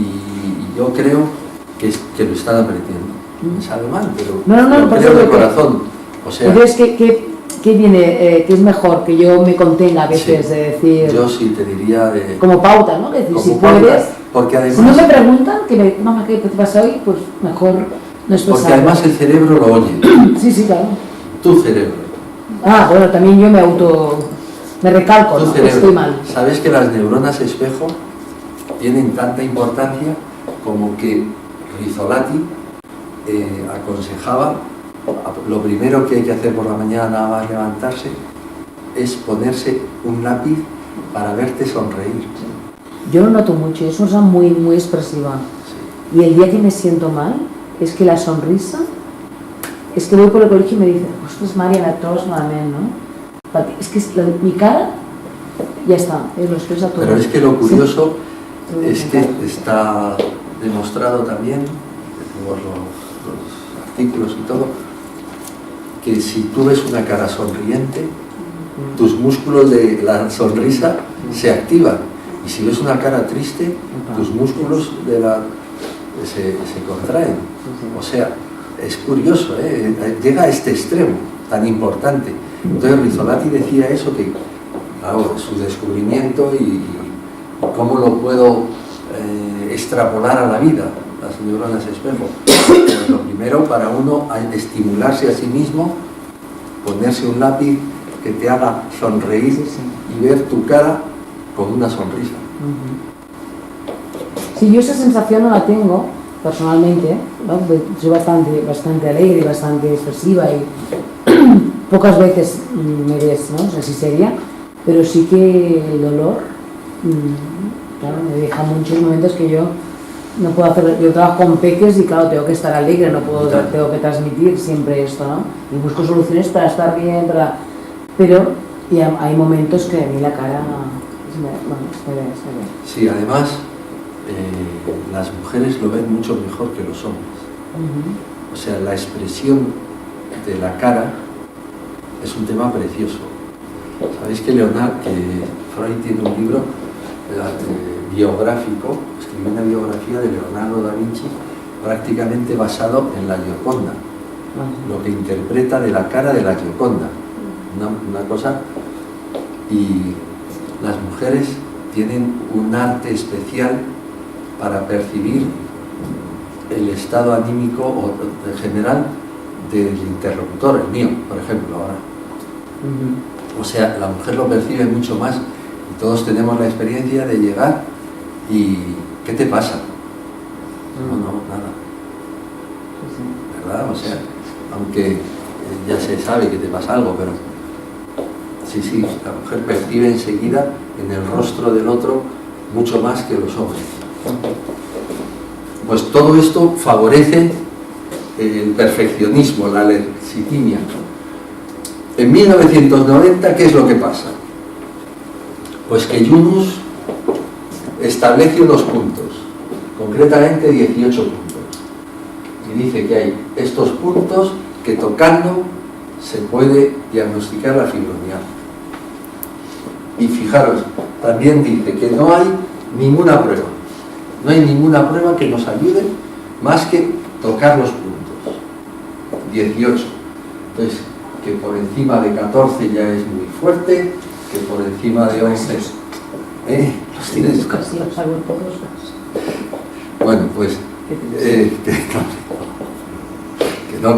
yo creo que lo están aprendiendo. Me sabe mal, pero No, lo por creo eso de que- corazón. O sea, Entonces, ¿qué viene? ¿Qué es mejor? Que yo me contenga a veces Sí. de decir... yo sí te diría de... Como pauta, ¿no? Que decir, como si pauta, puedes... porque Si no además, me preguntan, que me mamá, ¿qué te pasa hoy? Pues mejor no expresar. porque además el cerebro lo oye, Sí, claro. tu cerebro. Ah, bueno, también yo me recalco, Tu ¿no? Que cerebro. estoy mal. ¿Sabes que las neuronas espejo tienen tanta importancia como que Rizzolatti aconsejaba, lo primero que hay que hacer por la mañana nada más levantarse es ponerse un lápiz para verte sonreír? Yo lo noto mucho, es una cosa muy, muy expresiva. Sí. Y el día que me siento mal, es que la sonrisa, es que voy por el colegio y me dicen, ostras, Mariana, todos malament, ¿no? Es que mi cara, ya está, lo expresa todo. Pero es que lo curioso Sí. es que está demostrado también por los artículos y todo, que si tú ves una cara sonriente, tus músculos de la sonrisa se activan, y si ves una cara triste, tus músculos se contraen. O sea, es curioso, llega a este extremo tan importante. Entonces Rizzolatti decía eso, que claro, su descubrimiento y cómo lo puedo extrapolar a la vida, las neuronas espejo. Pues lo primero, para uno, estimularse a sí mismo, ponerse un lápiz que te haga sonreír y ver tu cara con una sonrisa. Sí, yo esa sensación no la tengo personalmente, ¿no? Soy bastante alegre y bastante expresiva y pocas veces me ves, ¿no? Así seria, pero sí que el dolor, claro, me deja muchos momentos que yo no puedo hacer. Yo trabajo con peques y claro, tengo que estar alegre, tengo que transmitir siempre esto, ¿no? Y busco soluciones para estar bien, pero y hay momentos que a mí la cara se ve. Sí, además, las mujeres lo ven mucho mejor que los hombres. O sea, la expresión de la cara es un tema precioso. ¿Sabéis que Freud tiene un libro biográfico, escribió una biografía de Leonardo da Vinci prácticamente basado en la Gioconda, lo que interpreta de la cara de la Gioconda, una cosa. Y las mujeres tienen un arte especial para percibir el estado anímico o en general del interlocutor, el mío, por ejemplo, ahora. O sea, la mujer lo percibe mucho más y todos tenemos la experiencia de llegar y ¿qué te pasa? No, nada. ¿Verdad? O sea, aunque ya se sabe que te pasa algo, pero sí, la mujer percibe enseguida en el rostro del otro mucho más que los hombres. Pues todo esto favorece el perfeccionismo, la lexitimia. En 1990, ¿qué es lo que pasa? Pues que Yunus establece unos puntos, concretamente 18 puntos. Y dice que hay estos puntos que tocando se puede diagnosticar la fibromialgia. Y fijaros, también dice que no hay ninguna prueba. No hay ninguna prueba que nos ayude más que tocar los puntos. 18. Entonces, que por encima de 14 ya es muy fuerte, que por encima de 11... Los tienes Casi los hago todos. Bueno, pues...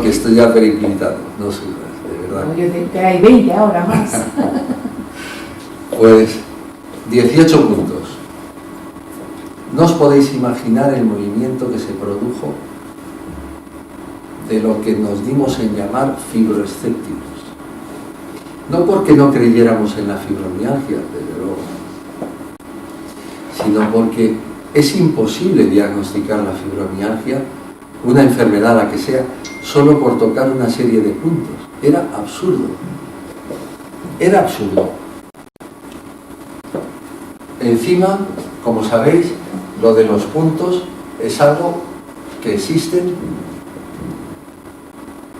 que estoy ya periclitado, no subas, de verdad. No, yo digo que hay 20 ahora más. Pues 18 puntos. No os podéis imaginar el movimiento que se produjo de lo que nos dimos en llamar fibroescépticos. No porque no creyéramos en la fibromialgia, desde luego, sino porque es imposible diagnosticar la fibromialgia, una enfermedad la que sea, solo por tocar una serie de puntos. Era absurdo. Era absurdo. Encima, como sabéis, lo de los puntos es algo que existen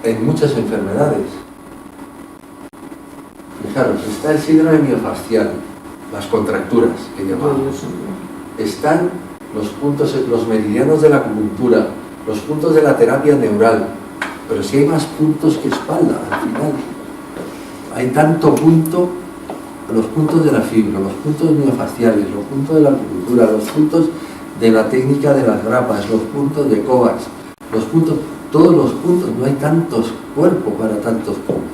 en muchas enfermedades. Fijaros, está el síndrome miofascial, las contracturas que llamamos. Están los puntos, los meridianos de la acupuntura, los puntos de la terapia neural, pero si hay más puntos que espalda al final. Hay tanto punto, los puntos de la fibra, los puntos miofasciales, los puntos de la acupuntura, los puntos de la técnica de las grapas, los puntos de Kovacs, los puntos, todos los puntos, no hay tantos cuerpos para tantos puntos.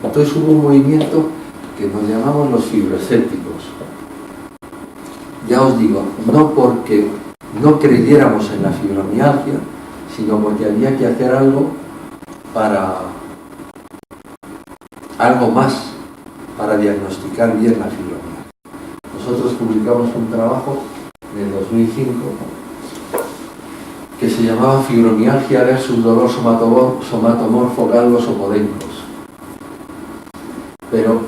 Entonces hubo un movimiento que nos llamamos los fibroescépticos. Ya os digo, no porque no creyéramos en la fibromialgia, sino porque había que hacer algo más para diagnosticar bien la fibromialgia. Nosotros publicamos un trabajo en el 2005 que se llamaba Fibromialgia versus dolor somatomorfo galgos o podencos. Pero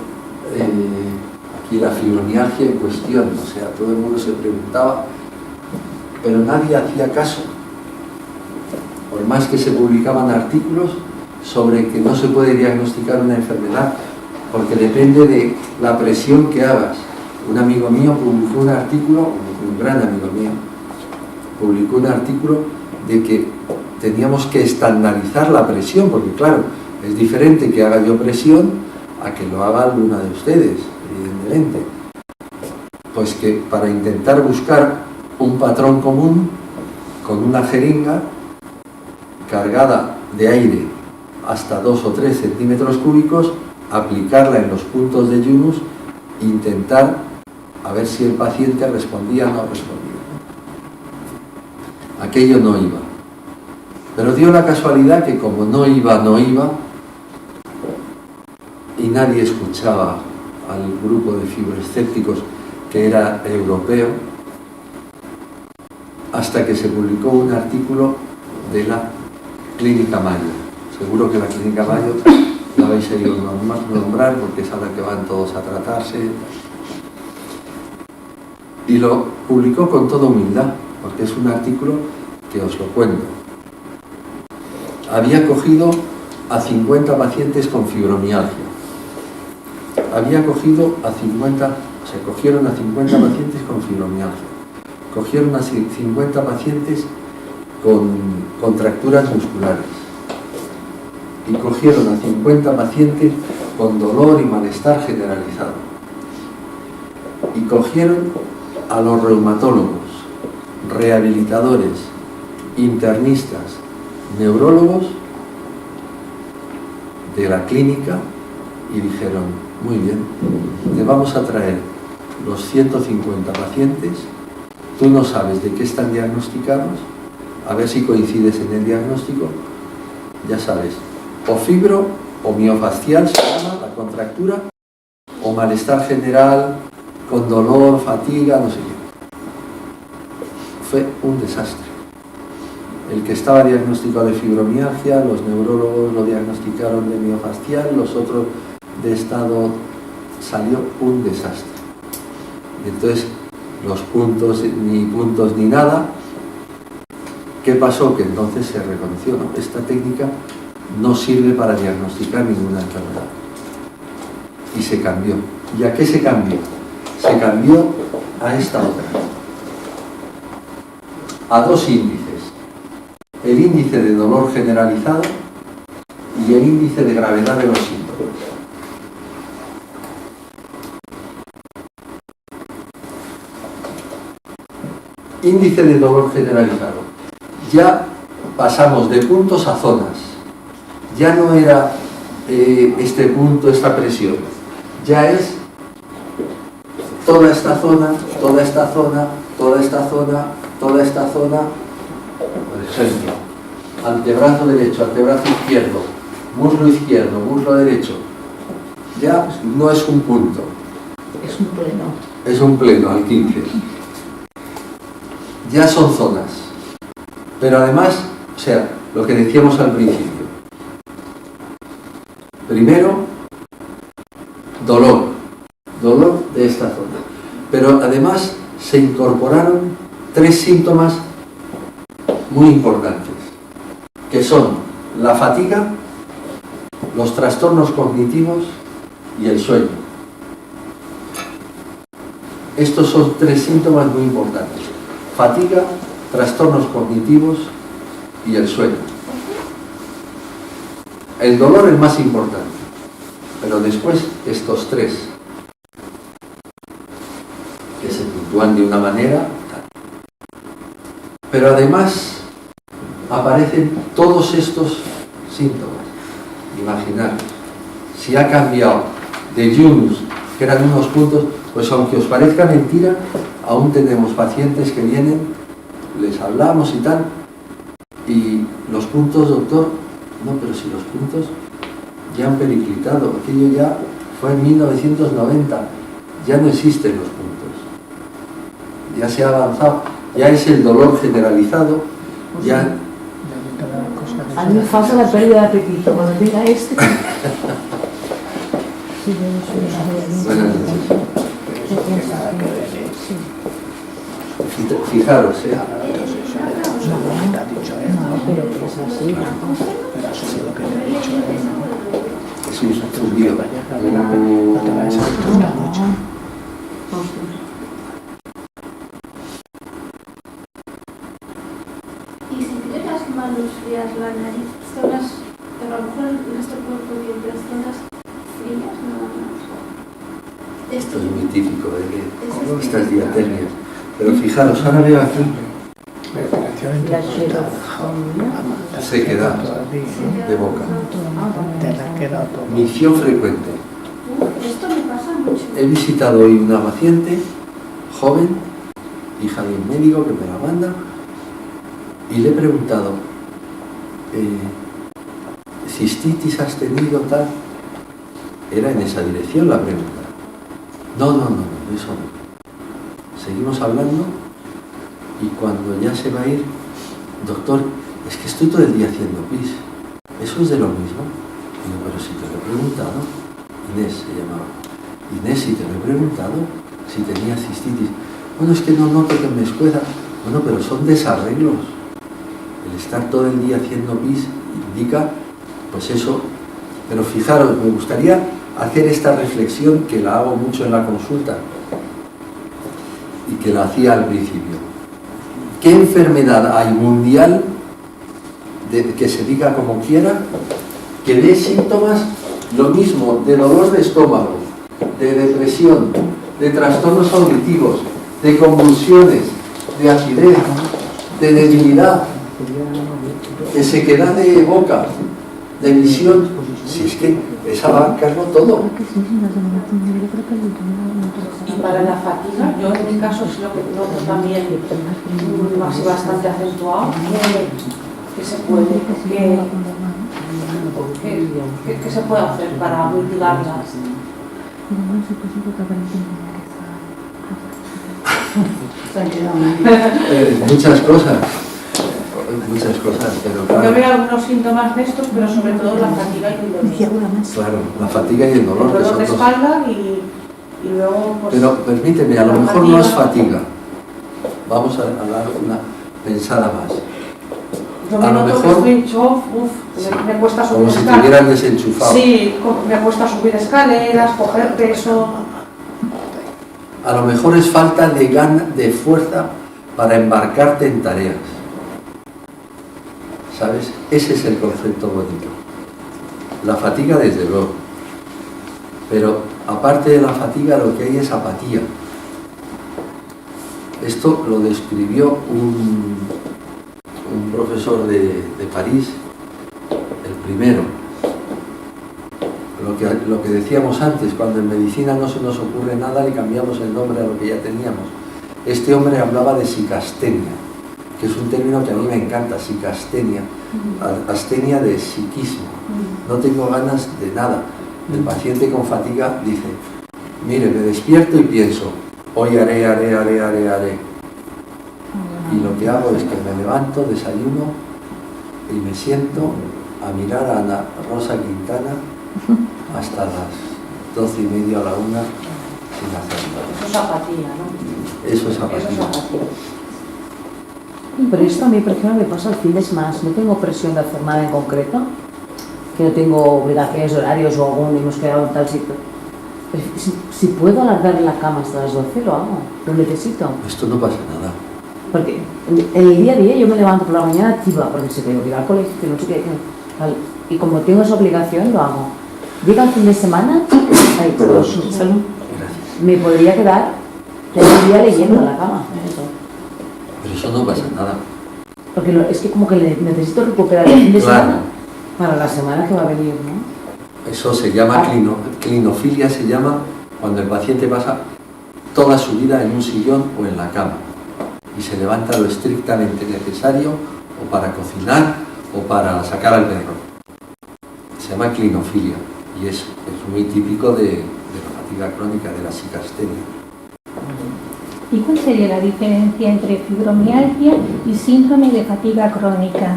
aquí la fibromialgia en cuestión, o sea, todo el mundo se preguntaba, pero nadie hacía caso. Por más que se publicaban artículos sobre que no se puede diagnosticar una enfermedad, porque depende de la presión que hagas. Un amigo mío publicó un artículo, un gran amigo mío, publicó un artículo de que teníamos que estandarizar la presión, porque claro, es diferente que haga yo presión a que lo haga alguna de ustedes, evidentemente. Pues que para intentar buscar un patrón común, con una jeringa cargada de aire hasta 2 o 3 centímetros cúbicos, aplicarla en los puntos de Yunus e intentar a ver si el paciente respondía o no respondía. Aquello no iba. Pero dio la casualidad que como no iba, y nadie escuchaba al grupo de fibroescépticos que era europeo, hasta que se publicó un artículo de la Clínica Mayo. Seguro que la Clínica Mayo la vais a ir a nombrar porque es a la que van todos a tratarse. Y lo publicó con toda humildad, porque es un artículo que os lo cuento. Había cogido a 50 pacientes con fibromialgia. Se cogieron a 50 pacientes con fibromialgia. Cogieron a 50 pacientes con contracturas musculares. Y cogieron a 50 pacientes con dolor y malestar generalizado. Y cogieron a los reumatólogos, rehabilitadores, internistas, neurólogos de la clínica y dijeron, muy bien, te vamos a traer los 150 pacientes, tú no sabes de qué están diagnosticados, a ver si coincides en el diagnóstico, ya sabes, o fibro o miofascial se llama la contractura, o malestar general, con dolor, fatiga, no sé qué. Fue un desastre. El que estaba diagnosticado de fibromialgia, los neurólogos lo diagnosticaron de miofascial, los otros de estado, salió un desastre. Y entonces, los puntos ni nada. ¿Qué pasó? Que entonces se reconoció, ¿no? Esta técnica no sirve para diagnosticar ninguna enfermedad. Y se cambió. ¿Y a qué se cambió? Se cambió a esta otra. A 2 índices. el índice de dolor generalizado y el índice de gravedad de los síntomas. Índice de dolor generalizado. Ya pasamos de puntos a zonas. Ya no era este punto, esta presión. Ya es toda esta zona, toda esta zona, toda esta zona, toda esta zona. Por ejemplo, antebrazo derecho, antebrazo izquierdo, muslo izquierdo, muslo derecho. Ya no es un punto. Es un pleno. Es un pleno al 15. Ya son zonas. Pero además, o sea, lo que decíamos al principio. Primero, dolor de esta zona. Pero además se incorporaron 3 síntomas muy importantes, que son la fatiga, los trastornos cognitivos y el sueño. Estos son 3 síntomas muy importantes: fatiga, trastornos cognitivos y el sueño. El dolor es más importante, pero después estos 3, que se puntúan de una manera, pero además aparecen todos estos síntomas. Imaginad, si ha cambiado de Yunus, que eran unos puntos, pues aunque os parezca mentira, aún tenemos pacientes que vienen, les hablamos y tal, y los puntos, doctor, no, pero si los puntos ya han periclitado, aquello ya fue en 1990, ya no existen los puntos, ya se ha avanzado, ya es el dolor generalizado, ya... A mí me falta la pérdida de apetito cuando diga este. Buenas noches. Fijaros, es un lío. Y si tiene las manos frías, la nariz, zonas, pero a lo mejor el resto del cuerpo bien, pero zonas frías nada más. Esto es muy típico de estas diatermias. Pero fijaros, ahora veo aquí sequedad de boca, micción frecuente. Esto me pasa mucho. He visitado hoy una paciente joven, hija de un médico que me la manda, y le he preguntado, ¿cistitis has tenido tal? Era en esa dirección la pregunta. No, eso no. Seguimos hablando y cuando ya se va a ir, doctor, es que estoy todo el día haciendo pis. ¿Eso es de lo mismo? Digo, pero si te lo he preguntado. Inés se llamaba. Inés, si te lo he preguntado, si tenía cistitis. Bueno, es que no noto que me escueza. Bueno, pero son desarreglos. El estar todo el día haciendo pis indica, pues eso. Pero fijaros, me gustaría hacer esta reflexión que la hago mucho en la consulta y que la hacía al principio. ¿Qué enfermedad hay mundial, que se diga como quiera, que dé síntomas lo mismo de dolor de estómago, de depresión, de trastornos auditivos, de convulsiones, de acidez, de debilidad, de sequedad de boca, de visión? Si es que es abarcarlo todo. Y para la fatiga, yo en mi caso es lo que noto también así bastante acentuado, que se puede, que se puede hacer para mitigarla. Muchas cosas, pero claro. Yo veo algunos síntomas de estos, pero sobre todo la fatiga y el dolor. Claro, la fatiga y el dolor. El dolor de espalda y luego... Pues, pero permíteme, a lo mejor no es fatiga. Vamos a dar una pensada más. Yo me noto que estoy hecho, me cuesta subir como si te hubieran desenchufado. Sí, me cuesta subir escaleras, coger peso. A lo mejor es falta de fuerza para embarcarte en tareas. ¿sabes? Ese es el concepto bonito. La fatiga, desde luego. Pero aparte de la fatiga, lo que hay es apatía. Esto lo describió un profesor de París, el primero. Lo que decíamos antes, cuando en medicina no se nos ocurre nada, le cambiamos el nombre a lo que ya teníamos. Este hombre hablaba de psicastenia, que es un término que a mí me encanta, psicastenia, astenia de psiquismo. No tengo ganas de nada. El paciente con fatiga dice, mire, me despierto y pienso, hoy haré. Y lo que hago es que me levanto, desayuno y me siento a mirar a Ana Rosa Quintana hasta las 12:30 a la 1 sin hacer nada. Eso es apatía, ¿no? Eso es apatía. Eso es apatía. Pero esto a mí, por ejemplo, me pasa el fin de semana. No tengo presión de hacer nada en concreto, que no tengo obligaciones de horarios o algún hemos quedado en tal sitio. Si puedo alargar la cama hasta las 12, lo hago. Lo necesito. Esto no pasa nada. Porque en el día a día yo me levanto por la mañana activa, porque se tengo que ir al colegio, que no sé qué, tal. Y como tengo esa obligación, lo hago. Llega el fin de semana, me podría quedar todo el día leyendo en la cama. Pero eso no pasa nada. Porque es que como que necesito recuperar el fin de semana para la semana que va a venir, ¿no? Eso se llama clinofilia, se llama cuando el paciente pasa toda su vida en un sillón o en la cama y se levanta lo estrictamente necesario o para cocinar o para sacar al perro. Se llama clinofilia y es muy típico de la fatiga crónica, de la psicastenia. ¿Y cuál sería la diferencia entre fibromialgia y síndrome de fatiga crónica?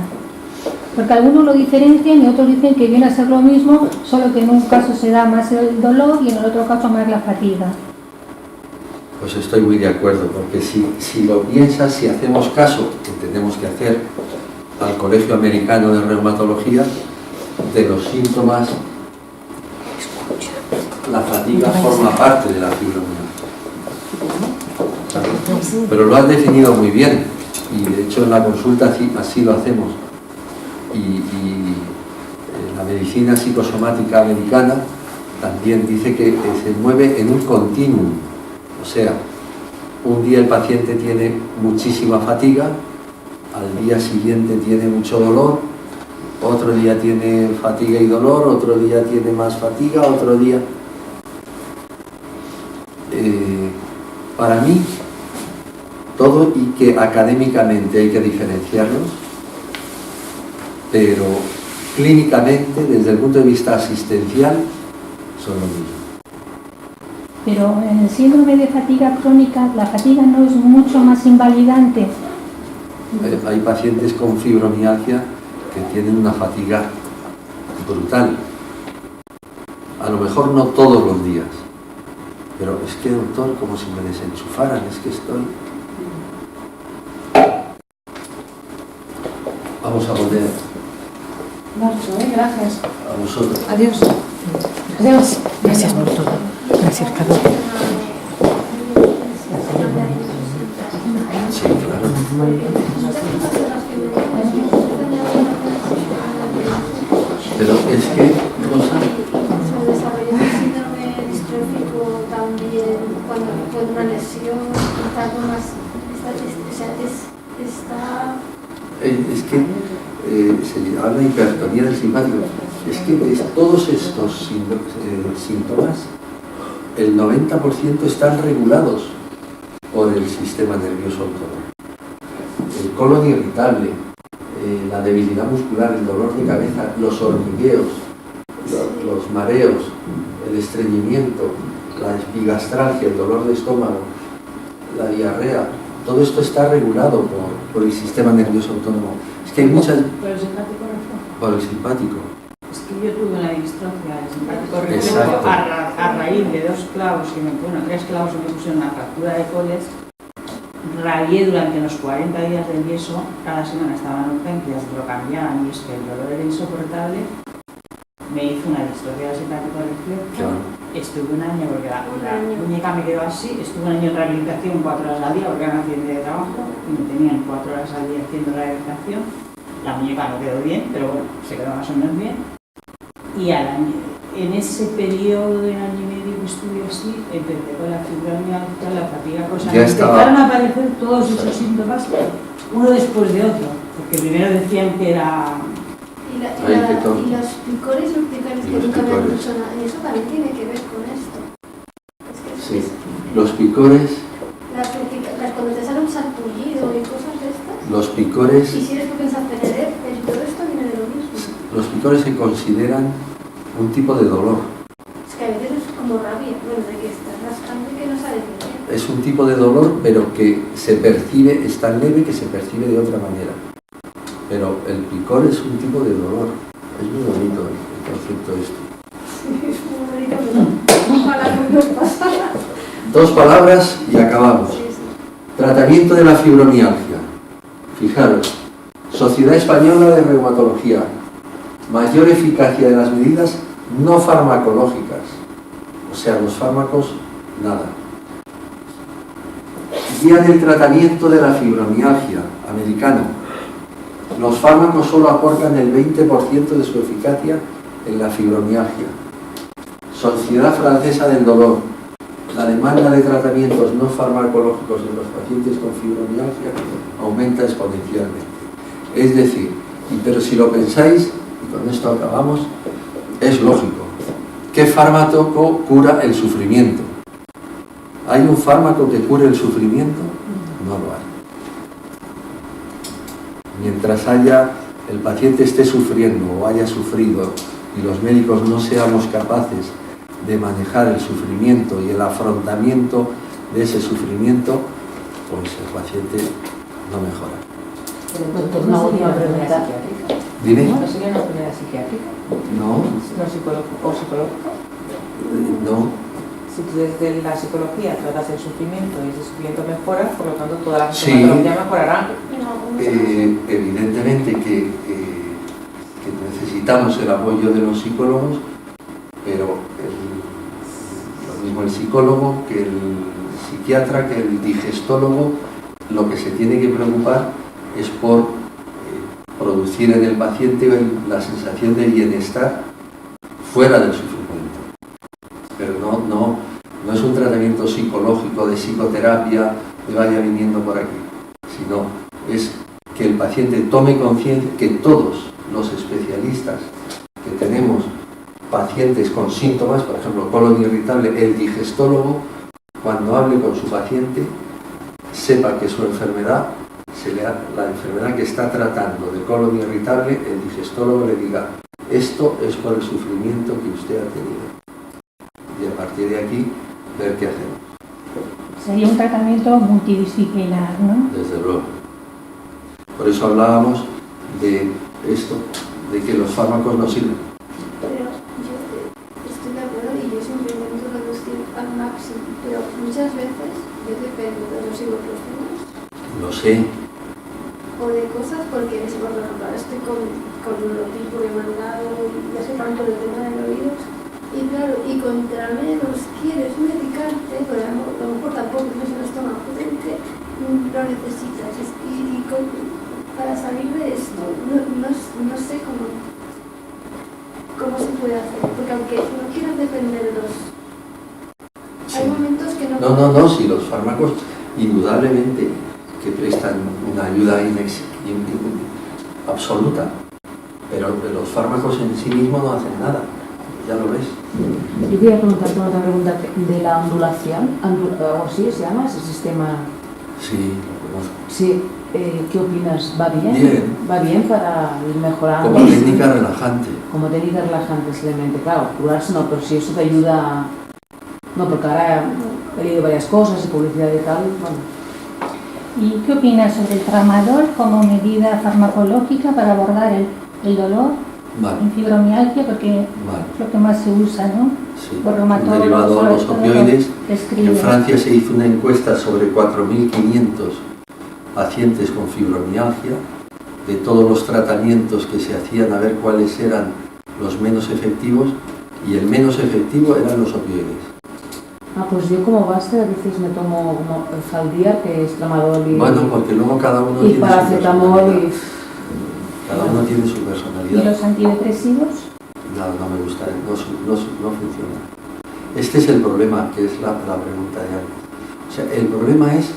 Porque algunos lo diferencian y otros dicen que viene a ser lo mismo, solo que en un caso se da más el dolor y en el otro caso más la fatiga. Pues estoy muy de acuerdo, porque si lo piensas, si hacemos caso, que tenemos que hacer al Colegio Americano de Reumatología, de los síntomas, la fatiga forma parte de la fibromialgia. ¿Sabes? Pero lo has definido muy bien, y de hecho en la consulta así lo hacemos. Y la medicina psicosomática americana también dice que se mueve en un continuum. O sea, un día el paciente tiene muchísima fatiga, al día siguiente tiene mucho dolor, otro día tiene fatiga y dolor, otro día tiene más fatiga, otro día... para mí, todo y que académicamente hay que diferenciarlos, pero clínicamente, desde el punto de vista asistencial, son lo mismo. Pero en el síndrome de fatiga crónica, la fatiga no es mucho más invalidante. Hay pacientes con fibromialgia que tienen una fatiga brutal. A lo mejor no todos los días, pero es que, doctor, como si me desenchufaran, es que estoy... Vamos a volver. Gracias. A vosotros. Adiós. Adiós. Gracias por todo. Gracias, Carlos. Sí, claro. Muy bien. Pero es que, Rosa, Se desarrolla el síndrome distrófico también cuando fue una lesión, está es que se habla de hipertonía del simpático. Es que de todos estos síntomas, el 90% están regulados por el sistema nervioso autónomo. El colon irritable, la debilidad muscular, el dolor de cabeza, los hormigueos, los mareos, el estreñimiento, la epigastralgia, el dolor de estómago, la diarrea, todo esto está regulado por el sistema nervioso autónomo. Es que hay muchas... ¿Pero el simpático reflejo? Por el simpático. Es que yo tuve una distrofia del simpático reflejo a raíz de 2 clavos, 3 clavos que me pusieron una fractura de coles. Rabié durante los 40 días del yeso, cada semana estaba en urgencias, lo cambiaban y es que el dolor era insoportable. Me hizo una distrofia del simpático reflejo. Claro. Estuve un año porque la muñeca me quedó así, estuve un año en rehabilitación 4 horas al día porque era un accidente de trabajo y me tenían 4 horas al día haciendo rehabilitación La muñeca no quedó bien, pero bueno, se quedó más o menos bien. Y en ese periodo de año y medio que estuve así, empecé con la fibromialgia, la fatiga, cosas. Empezaron a aparecer todos esos síntomas, uno después de otro, porque primero decían que era... Y los picores urticarios que nunca me han dicho nada, eso también tiene que ver con esto. Sí, los picores... Cuando te sale un sarpullido y cosas de estas. Los picores... Y si eres propensas a tener herpes, todo esto viene de lo mismo. Los picores se consideran un tipo de dolor. Es que a veces es como rabia, bueno, de que estás rascando y que no sabes bien. Es un tipo de dolor, pero que se percibe, es tan leve que se percibe de otra manera. Pero el picor es un tipo de dolor. Es muy bonito el concepto este. Sí, es muy bonito, pero ojalá no nos pasara. 2 palabras y acabamos. Sí, sí. Tratamiento de la fibromialgia. Fijaros, Sociedad Española de Reumatología. Mayor eficacia de las medidas no farmacológicas. O sea, los fármacos, nada. Guía del tratamiento de la fibromialgia, americano. Los fármacos solo aportan el 20% de su eficacia en la fibromialgia. Sociedad Francesa del Dolor. La demanda de tratamientos no farmacológicos en los pacientes con fibromialgia aumenta exponencialmente. Es decir, pero si lo pensáis, y con esto acabamos, es lógico. ¿Qué fármaco cura el sufrimiento? ¿Hay un fármaco que cure el sufrimiento? No lo hay. Mientras el paciente esté sufriendo o haya sufrido y los médicos no seamos capaces de manejar el sufrimiento y el afrontamiento de ese sufrimiento, pues el paciente no mejora. Doctor, una última pregunta. ¿Dime? ¿No sería una enfermedad psiquiátrica? No. ¿No psicológica? No. Si tú desde la psicología tratas el sufrimiento y ese sufrimiento mejora, por lo tanto todas las Sí. sintomatologías mejorarán. Evidentemente que necesitamos el apoyo de los psicólogos, pero lo mismo el psicólogo que el psiquiatra, que el digestólogo, lo que se tiene que preocupar es por producir en el paciente la sensación de bienestar fuera del sufrimiento. Pero no es un tratamiento psicológico de psicoterapia que vaya viniendo por aquí, sino es que el paciente tome conciencia que todos los especialistas que tenemos pacientes con síntomas, por ejemplo, colon irritable, el digestólogo, cuando hable con su paciente, sepa que su enfermedad, la enfermedad que está tratando de colon irritable, el digestólogo le diga, esto es por el sufrimiento que usted ha tenido. Y a partir de aquí, ver qué hacemos. Sería un tratamiento multidisciplinar, ¿no? Desde luego. Por eso hablábamos de esto, de que los fármacos no sirven. Pero yo estoy de acuerdo y yo siempre intento reducir al máximo, pero muchas veces yo dependo de los ibuprofenos Lo sé. o de cosas porque, por ejemplo, ahora estoy con lo tipo que me han dado y ya sé tanto del tema de los oídos y claro, y contra menos quieres medicarte, pero a lo mejor tampoco tienes un estómago potente, lo necesitas para salir de esto, no sé cómo se puede hacer, porque aunque no quieras depender de los... Sí. Hay momentos que no... No, si los fármacos indudablemente que prestan una ayuda absoluta, pero los fármacos en sí mismos no hacen nada, ya lo ves. Yo quería preguntarte una otra pregunta de la ondulación, o así se llama ese sistema. Sí, lo conozco. Sí, ¿qué opinas? ¿Va bien? Bien. ¿Va bien para ir mejorando? Como técnica relajante. Como técnica relajante, simplemente. Claro, curarse no, pero si eso te ayuda... No, porque ahora he leído varias cosas y publicidad y tal, bueno. ¿Y qué opinas sobre el tramadol como medida farmacológica para abordar el dolor Vale. en fibromialgia? Porque Vale. es lo que más se usa, ¿no? Sí, Por un reumatólogos, derivado a los sobre todo, opioides. escribe. En Francia se hizo una encuesta sobre 4.500 pacientes con fibromialgia, de todos los tratamientos que se hacían, a ver cuáles eran los menos efectivos, y el menos efectivo eran los opioides. Ah, pues yo como base a veces me tomo Faldiar, que es tramadol y... Bueno, porque luego cada uno y tiene su paracetamol personalidad. y... Cada uno tiene su ¿Y personalidad. los antidepresivos? No me gusta, no funciona. Este es el problema, que es la pregunta de antes. O sea, el problema es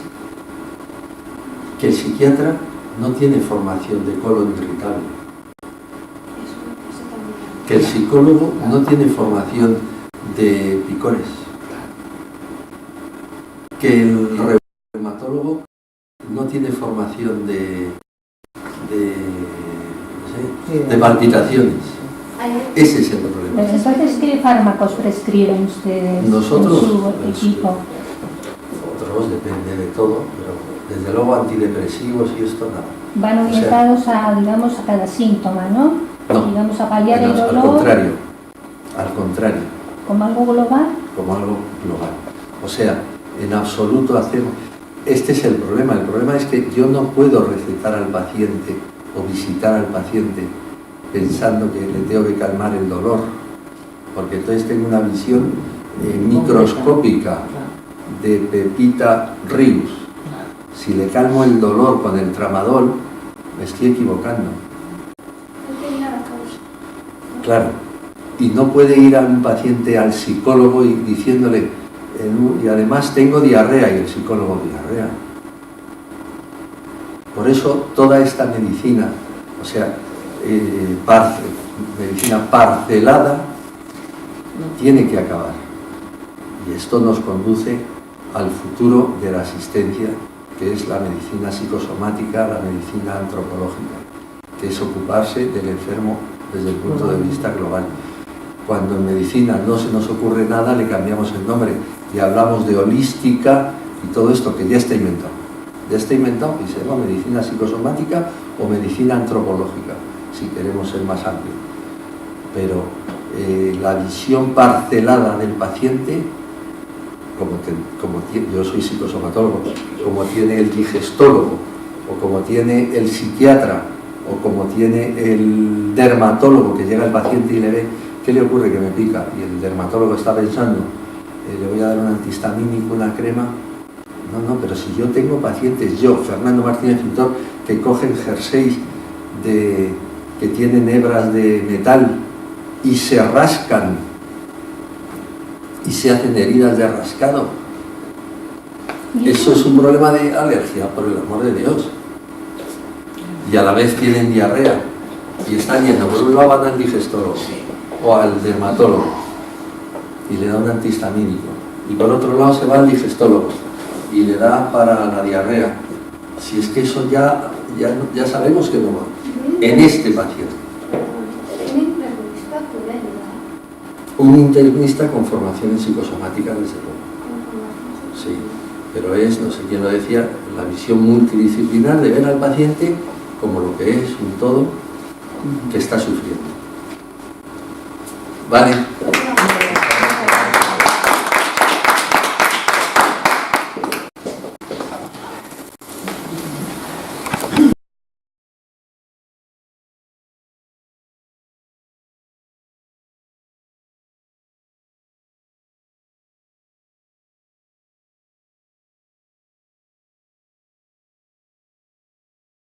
que el psiquiatra no tiene formación de colon irritable. Que el psicólogo no tiene formación de picores. Que el reumatólogo no tiene formación de palpitaciones. Ese es el problema. Pues entonces, ¿qué fármacos prescriben ustedes Nosotros, en su equipo? Otros, depende de todo, pero desde luego antidepresivos y esto nada. Van orientados a, digamos, a cada síntoma, ¿no? No, Digamos, a paliar el dolor. al contrario, ¿Como algo global? como algo global. O sea, en absoluto hacemos... Este es el problema es que yo no puedo recetar al paciente o visitar al paciente pensando que le tengo que calmar el dolor, porque entonces tengo una visión microscópica de Pepita Rius. Si le calmo el dolor con el tramadol, me estoy equivocando. Claro, y no puede ir a un paciente al psicólogo y diciéndole, y además tengo diarrea, y el psicólogo, diarrea. Por eso toda esta medicina, o sea, medicina parcelada, tiene que acabar. Y esto nos conduce al futuro de la asistencia, que es la medicina psicosomática, la medicina antropológica, que es ocuparse del enfermo desde el punto de vista global. Cuando en medicina no se nos ocurre nada, le cambiamos el nombre y hablamos de holística y todo esto que ya está inventado. Ya está inventado y se llama medicina psicosomática o medicina antropológica, si queremos ser más amplios. Pero la visión parcelada del paciente, yo soy psicosomatólogo, como tiene el digestólogo, o como tiene el psiquiatra, o como tiene el dermatólogo, que llega al paciente y le ve, ¿qué le ocurre? Que me pica. Y el dermatólogo está pensando, le voy a dar un antihistamínico, una crema. No, pero si yo tengo pacientes, Fernando Martínez Pintor, que cogen jerseys que tienen hebras de metal y se rascan y se hacen heridas de rascado. Eso es un problema de alergia, por el amor de Dios. Y a la vez tienen diarrea y están yendo, por un lado van al digestólogo o al dermatólogo y le da un antihistamínico, y por otro lado se va al digestólogo y le da para la diarrea. Si es que eso ya sabemos que no va en este paciente. Un internista con formación en psicosomática, desde luego. Sí, pero es, no sé quién lo decía, la visión multidisciplinar de ver al paciente como lo que es un todo que está sufriendo. Vale.